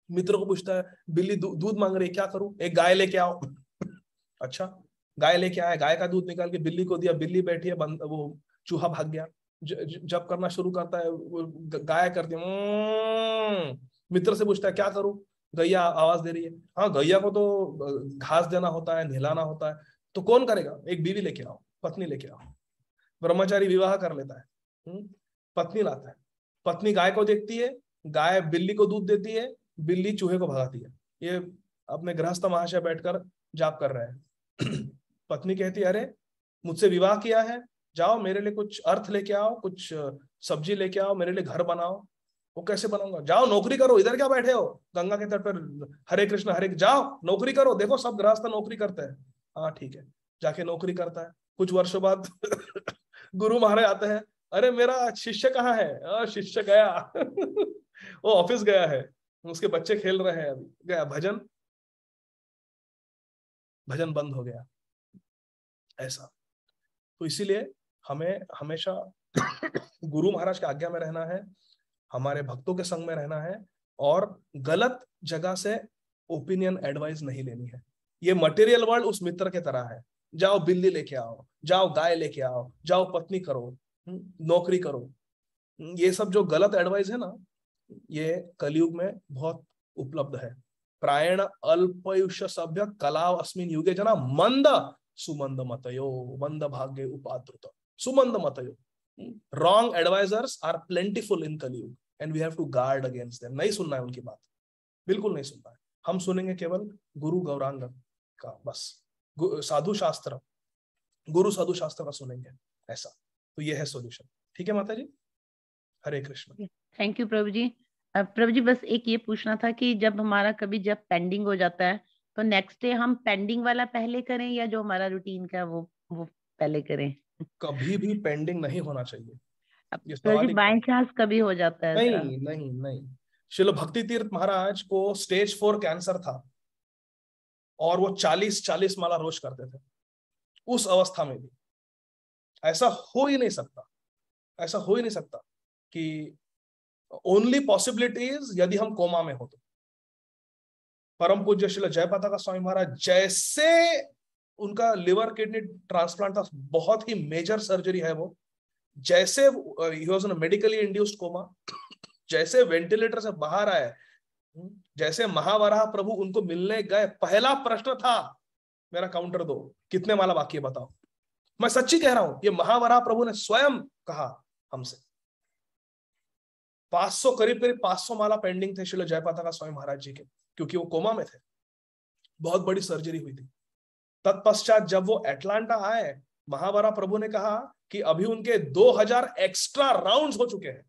A: मित्र को पूछता है बिल्ली दूध मांग रही है, क्या करूं, एक गाय लेके आओ। अच्छा, गाय लेके आया, गाय का दूध निकाल के बिल्ली को दिया, बिल्ली बैठी है, वो चूहा भाग गया। जब करना शुरू करता है, वो गाय करती है। मित्र से पूछता है क्या करूं, गैया आवाज दे रही है। हाँ, गैया को तो घास देना होता है, नहलाना होता है, तो कौन करेगा, एक बीवी लेके आओ, पत्नी लेके आओ। ब्रह्मचारी विवाह कर लेता है, पत्नी लाता है। पत्नी गाय को देखती है, गाय बिल्ली को दूध देती है, बिल्ली चूहे को भगाती है। ये अपने गृहस्थ महाशय बैठकर जाप कर रहे हैं। पत्नी कहती है अरे मुझसे विवाह किया है, जाओ मेरे लिए कुछ अर्थ लेके आओ, कुछ सब्जी लेके आओ, मेरे लिए घर बनाओ। वो कैसे बनाऊंगा, जाओ नौकरी करो, इधर क्या बैठे हो गंगा के तट पर, हरे कृष्ण हरे, जाओ नौकरी करो, देखो सब गृहस्थ नौकरी करते हैं। हाँ ठीक है, जाके नौकरी करता है। कुछ वर्षों बाद गुरु महाराज आते हैं, अरे मेरा शिष्य कहाँ है, शिष्य गया वो ऑफिस गया है, उसके बच्चे खेल रहे हैं, अभी गया, भजन बंद हो गया। ऐसा, तो इसीलिए हमें हमेशा गुरु महाराज की आज्ञा में रहना है, हमारे भक्तों के संग में रहना है, और गलत जगह से ओपिनियन एडवाइस नहीं लेनी है। ये मटेरियल वर्ल्ड उस मित्र के तरह है, जाओ बिल्ली लेके आओ, जाओ गाय लेके आओ, जाओ पत्नी करो, नौकरी करो। ये सब जो गलत एडवाइस है ना, ये कलयुग में बहुत उपलब्ध है। प्रायण अल्पयुष्य सभ्य कलाव अस्मिन युगे जना मंद सुमंद मतयो मंद भाग्य उपाद्रुत सुमंद मतयो। Wrong advisers are plentiful in Kalyug and we have to guard against them. नहीं सुनना है उनकी बात, बिल्कुल नहीं सुनना है। हम सुनेंगे केवल गुरु गौरांग का, बस साधु शास्त्र, गुरु साधु शास्त्र का सुनेंगे, ऐसा। तो ये है सॉल्यूशन। ठीक है माता जी, हरे कृष्ण।
H: थैंक यू प्रभु जी। प्रभु जी बस एक ये पूछना था कि जब हमारा कभी जब पेंडिंग हो जाता है तो नेक्स्ट डे हम पेंडिंग वाला पहले करें या जो हमारा रूटीन का वो पहले करें?
A: कभी भी पेंडिंग नहीं होना चाहिए।
H: प्रभु जी बाय चांस कभी हो जाता है?
A: नहीं नहीं नहीं। श्रील भक्ति तीर्थ महाराज को स्टेज 4 कैंसर था और वो 40 माला रोज करते थे। उस अवस्था में भी ऐसा हो ही नहीं सकता, ऐसा हो ही नहीं सकता कि ओनली पॉसिबिलिटी इज यदि हम कोमा में हो तो। परम पूज्य श्रील जयपताका स्वामी महाराज, जैसे उनका लिवर किडनी ट्रांसप्लांट था, बहुत ही मेजर सर्जरी है वो, जैसे he was in medically induced coma, जैसे वेंटिलेटर से बाहर आए, जैसे महावराह प्रभु उनको मिलने गए, पहला प्रश्न था मेरा काउंटर दो, कितने माला बाकी है बताओ। मैं सच्ची कह रहा हूं, ये महावराह प्रभु ने स्वयं कहा हमसे। 500 करीब 500 माला पेंडिंग थे श्रील जयपताका स्वामी महाराज जी के, क्योंकि वो कोमा में थे, बहुत बड़ी सर्जरी हुई थी। तत्पश्चात जब वो एटलांटा आए, महावराह प्रभु ने कहा कि अभी उनके 2000 एक्स्ट्रा राउंड्स हो चुके हैं।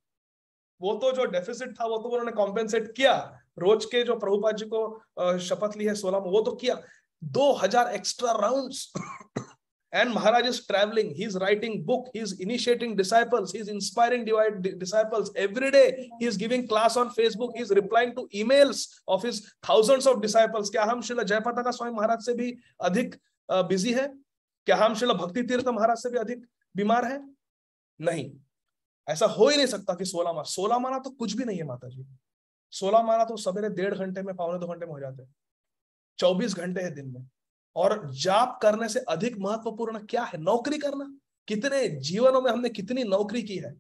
A: वो तो जो डेफिसिट था वो तो उन्होंने कॉम्पेंसेट किया, रोज के जो प्रभुपाद जी को शपथ ली है 16 में, वो तो किया। 2000 extra rounds. And Maharaj is traveling, he is writing book, he is initiating disciples, he is inspiring disciples every day. He is giving class on Facebook, he is replying to emails of his thousands of disciples. क्या हम श्रील जयपताका स्वामी महाराज से भी अधिक busy है? क्या हम श्रील भक्ति तीर्थ महाराज से भी अधिक बीमार है? नहीं, ऐसा हो ही नहीं सकता कि 16 माला तो कुछ भी नहीं है माता जी। 16 माला तो सवेरे 1.5 घंटे में, 1.25 घंटे में हो जाते हैं। 24 घंटे है दिन में। और जाप करने से अधिक महत्वपूर्ण क्या है? नौकरी करना। कितने जीवनों में हमने कितनी नौकरी की है।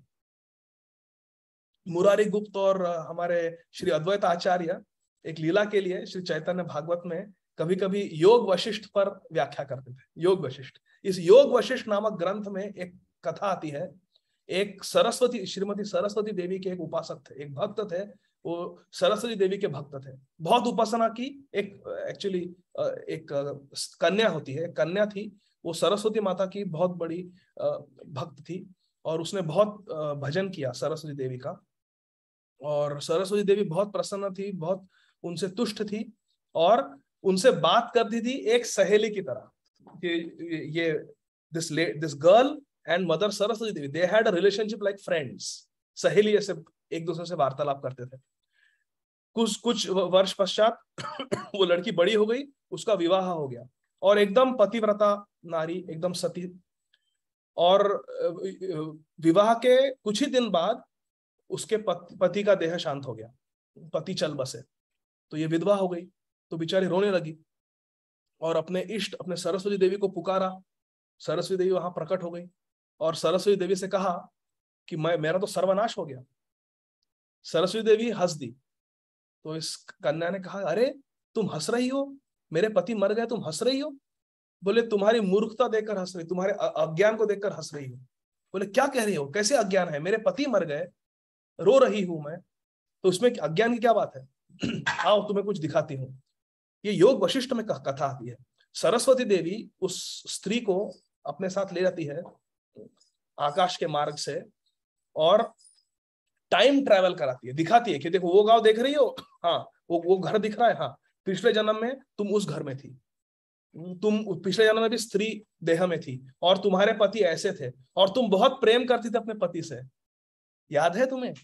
A: मुरारी गुप्त और हमारे श्री अद्वैत आचार्य एक लीला के लिए श्री चैतन्य भागवत में कभी कभी योग वशिष्ठ पर व्याख्या करते थे। योग वशिष्ठ, इस योग वशिष्ठ नामक ग्रंथ में एक कथा आती है। एक सरस्वती, श्रीमती सरस्वती देवी के एक उपासक थे, एक भक्त थे, वो सरस्वती देवी के भक्त थे, बहुत उपासना की। एक एक्चुअली एक कन्या होती है, कन्या थी, वो सरस्वती माता की बहुत बड़ी भक्त थी और उसने बहुत भजन किया सरस्वती देवी का। और सरस्वती देवी बहुत प्रसन्न थी, बहुत उनसे तुष्ट थी और उनसे बात करती थी एक सहेली की तरह। ये this girl and mother Saraswati Devi, they had a relationship like friends. सहेली ऐसे एक दूसरे से वार्तालाप करते थे। कुछ वर्ष पश्चात वो लड़की बड़ी हो गई, उसका विवाह हो गया और एकदम पतिव्रता नारी, एकदम सती। और विवाह के कुछ ही दिन बाद उसके पति का देह शांत हो गया, पति चल बसे, तो ये विधवा हो गई। तो बेचारी रोने लगी और अपने इष्ट, अपने सरस्वती देवी को पुकारा। सरस्वती देवी वहां प्रकट हो गई और सरस्वती देवी से कहा कि मेरा तो सर्वनाश हो गया। सरस्वती देवी हंस दी। तो इस कन्या ने कहा, अरे तुम हंस रही हो, मेरे पति मर गए, तुम हंस रही हो? बोले तुम्हारी मूर्खता देखकर हंस रही, तुम्हारे अज्ञान को देखकर हंस रही हो। बोले क्या कह रही हो, कैसे अज्ञान है? मेरे पति मर गए, रो रही हूं मैं, तो उसमें अज्ञान की क्या बात है? आओ तुम्हें कुछ दिखाती हूं। ये योग वशिष्ठ में कथा आती है। सरस्वती देवी उस स्त्री को अपने साथ ले जाती है आकाश के मार्ग से और टाइम ट्रैवल कराती है, दिखाती है कि देखो वो गांव देख रही हो, हाँ वो घर दिख रहा है, हाँ पिछले जन्म में तुम उस घर में थी, तुम पिछले जन्म में भी स्त्री देह में थी और तुम्हारे पति ऐसे थे और तुम बहुत प्रेम करती थी अपने पति से, याद है तुम्हें?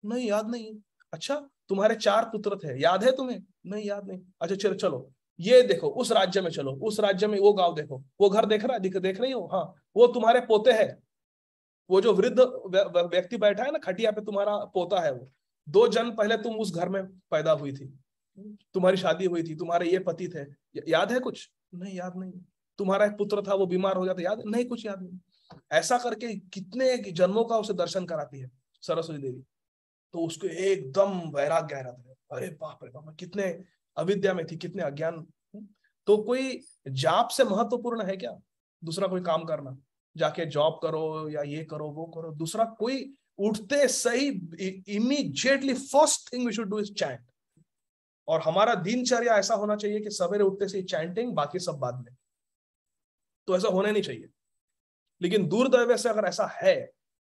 A: नहीं याद नहीं। अच्छा तुम्हारे 4 पुत्र थे, याद है तुम्हें? नहीं याद नहीं। अच्छा चलो ये देखो उस राज्य में चलो, उस राज्य में वो गांव देखो, वो घर देख रहा है, देख रही हो? हाँ वो तुम्हारे पोते हैं, वो जो वृद्ध व्यक्ति बैठा है ना खटिया पे, तुम्हारा पोता है वो। 2 जन्म पहले तुम उस घर में पैदा हुई थी, तुम्हारी शादी हुई थी, तुम्हारे ये पति थे, याद है कुछ? नहीं याद नहीं। तुम्हारा एक पुत्र था वो बीमार हो जाता, याद नहीं, कुछ याद नहीं। ऐसा करके कितने जन्मों का उसे दर्शन कराती है सरस्वती देवी। तो उसको एकदम वैराग्य आ जाता है, अरे बाप रे बाप, कितने अविद्या में थी, कितने अज्ञान। तो कोई जाप से महत्वपूर्ण है क्या दूसरा कोई काम करना? जाके जॉब करो या ये करो वो करो, दूसरा कोई उठते सही immediately first thing we should do is chant. और हमारा दिनचर्या ऐसा होना चाहिए कि सवेरे उठते से चैंटिंग, बाकी सब बाद में। तो ऐसा होना नहीं चाहिए। लेकिन दुर्दैव से अगर ऐसा है,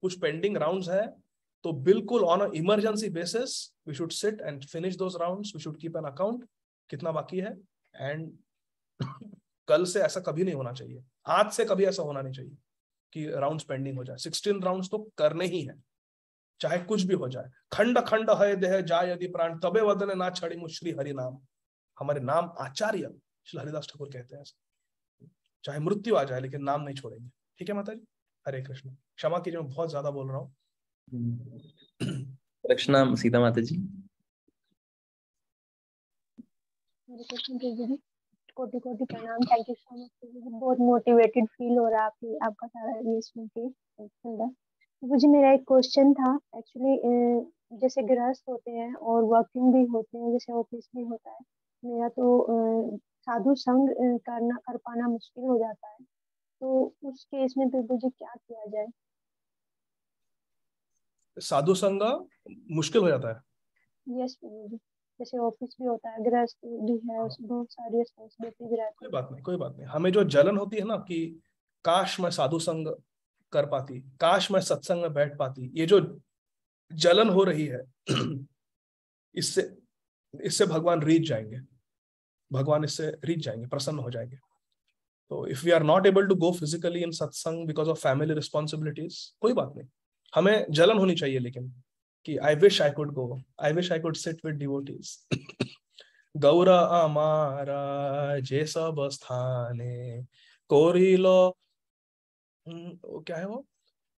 A: कुछ पेंडिंग राउंड्स है, तो बिल्कुल on a emergency basis we should sit and finish those rounds. We should keep an account कितना बाकी है। एंड कल से ऐसा कभी नहीं होना चाहिए, आज से कभी ऐसा होना नहीं चाहिए कि राउंड्स पेंडिंग हो जाए। 16 राउंड्स तो करने ही है, चाहे कुछ भी हो जाए। खंड खंड है देह जाय यदि प्राण, तबे वदने ना छड़ी मुझ श्री हरि नाम। हमारे नाम आचार्य श्री हरिदास ठाकुर कहते हैं, चाहे मृत्यु आ जाए लेकिन नाम नहीं छोड़ेंगे। ठीक है माता जी? हरे कृष्ण। क्षमा कीजिए, मैं बहुत ज्यादा बोल रहा हूँ।
B: रक्षना सीता माता जी।
I: हरे कृष्ण प्रभु जी, कोटि कोटि प्रणाम। थैंक यू सो मच प्रभु जी, बहुत मोटिवेटेड फील हो रहा है आपका सारा ये सुन के सुंदर। प्रभु जी मेरा एक क्वेश्चन था एक्चुअली, जैसे गृहस्थ होते हैं और वर्किंग भी होते हैं, जैसे ऑफिस भी होता है, मेरा तो साधु संग कर पाना मुश्किल हो जाता है, तो उस केस में प्रभु जी क्या किया जाए?
A: साधु संग मुश्किल हो जाता है?
I: यस प्रभु जी, जैसे ऑफिस भी होता है, गृहस्थ भी है, उसमें बहुत सारी रिस्पॉन्सिबिलिटीज रहती
A: कोई
I: है।
A: बात नहीं, कोई बात नहीं। हमें जो जलन होती है ना कि काश मैं साधु संग कर पाती, काश मैं सत्संग में बैठ पाती, ये जो जलन हो रही है इससे इससे भगवान रीझ जाएंगे, भगवान इससे रीझ जाएंगे, प्रसन्न हो जाएंगे। तो if we are not able to go physically in satsang because of family responsibilities, कोई बात नहीं, हमें जलन होनी चाहिए लेकिन कि I wish I could go, I wish I could sit with devotees. Gaur अमारा जे सब स्थाने कोरिलो, वो क्या है वो,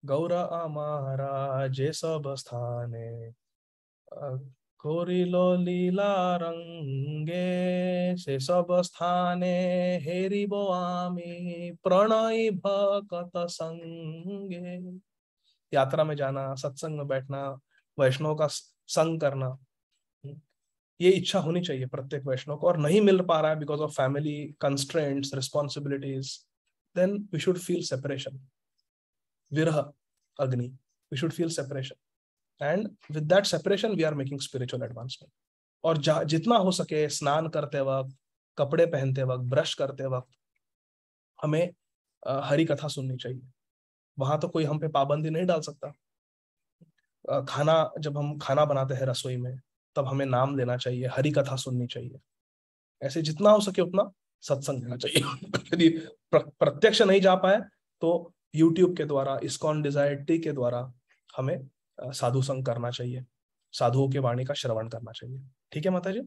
A: गौर अमारा जे सब स्थाने कोरिलो लीला रंगे, से सब स्थाने हेरिबो आमी प्रणय भकत संगे। यात्रा में जाना, सत्संग में बैठना, वैष्णव का संग करना, ये इच्छा होनी चाहिए प्रत्येक वैष्णव को, और नहीं मिल पा रहा है because of family constraints, responsibilities, then we should feel separation, viraha agni, we should feel separation, and with that separation we are making spiritual advancement. और जितना हो सके स्नान करते वक्त, कपड़े पहनते वक्त, ब्रश करते वक्त हमें हरि कथा सुननी चाहिए। वहां तो कोई हम पे पाबंदी नहीं डाल सकता। खाना, जब हम खाना बनाते हैं रसोई में, तब हमें नाम लेना चाहिए, हरि कथा सुननी चाहिए। ऐसे जितना हो सके उतना सत्संग देना चाहिए। यदि प्रत्यक्ष नहीं जा पाए तो यूट्यूब के द्वारा, इस्कॉन डिजायर टी के द्वारा हमें साधु संग करना चाहिए, साधुओं के वाणी का श्रवण करना चाहिए। ठीक है माता जी।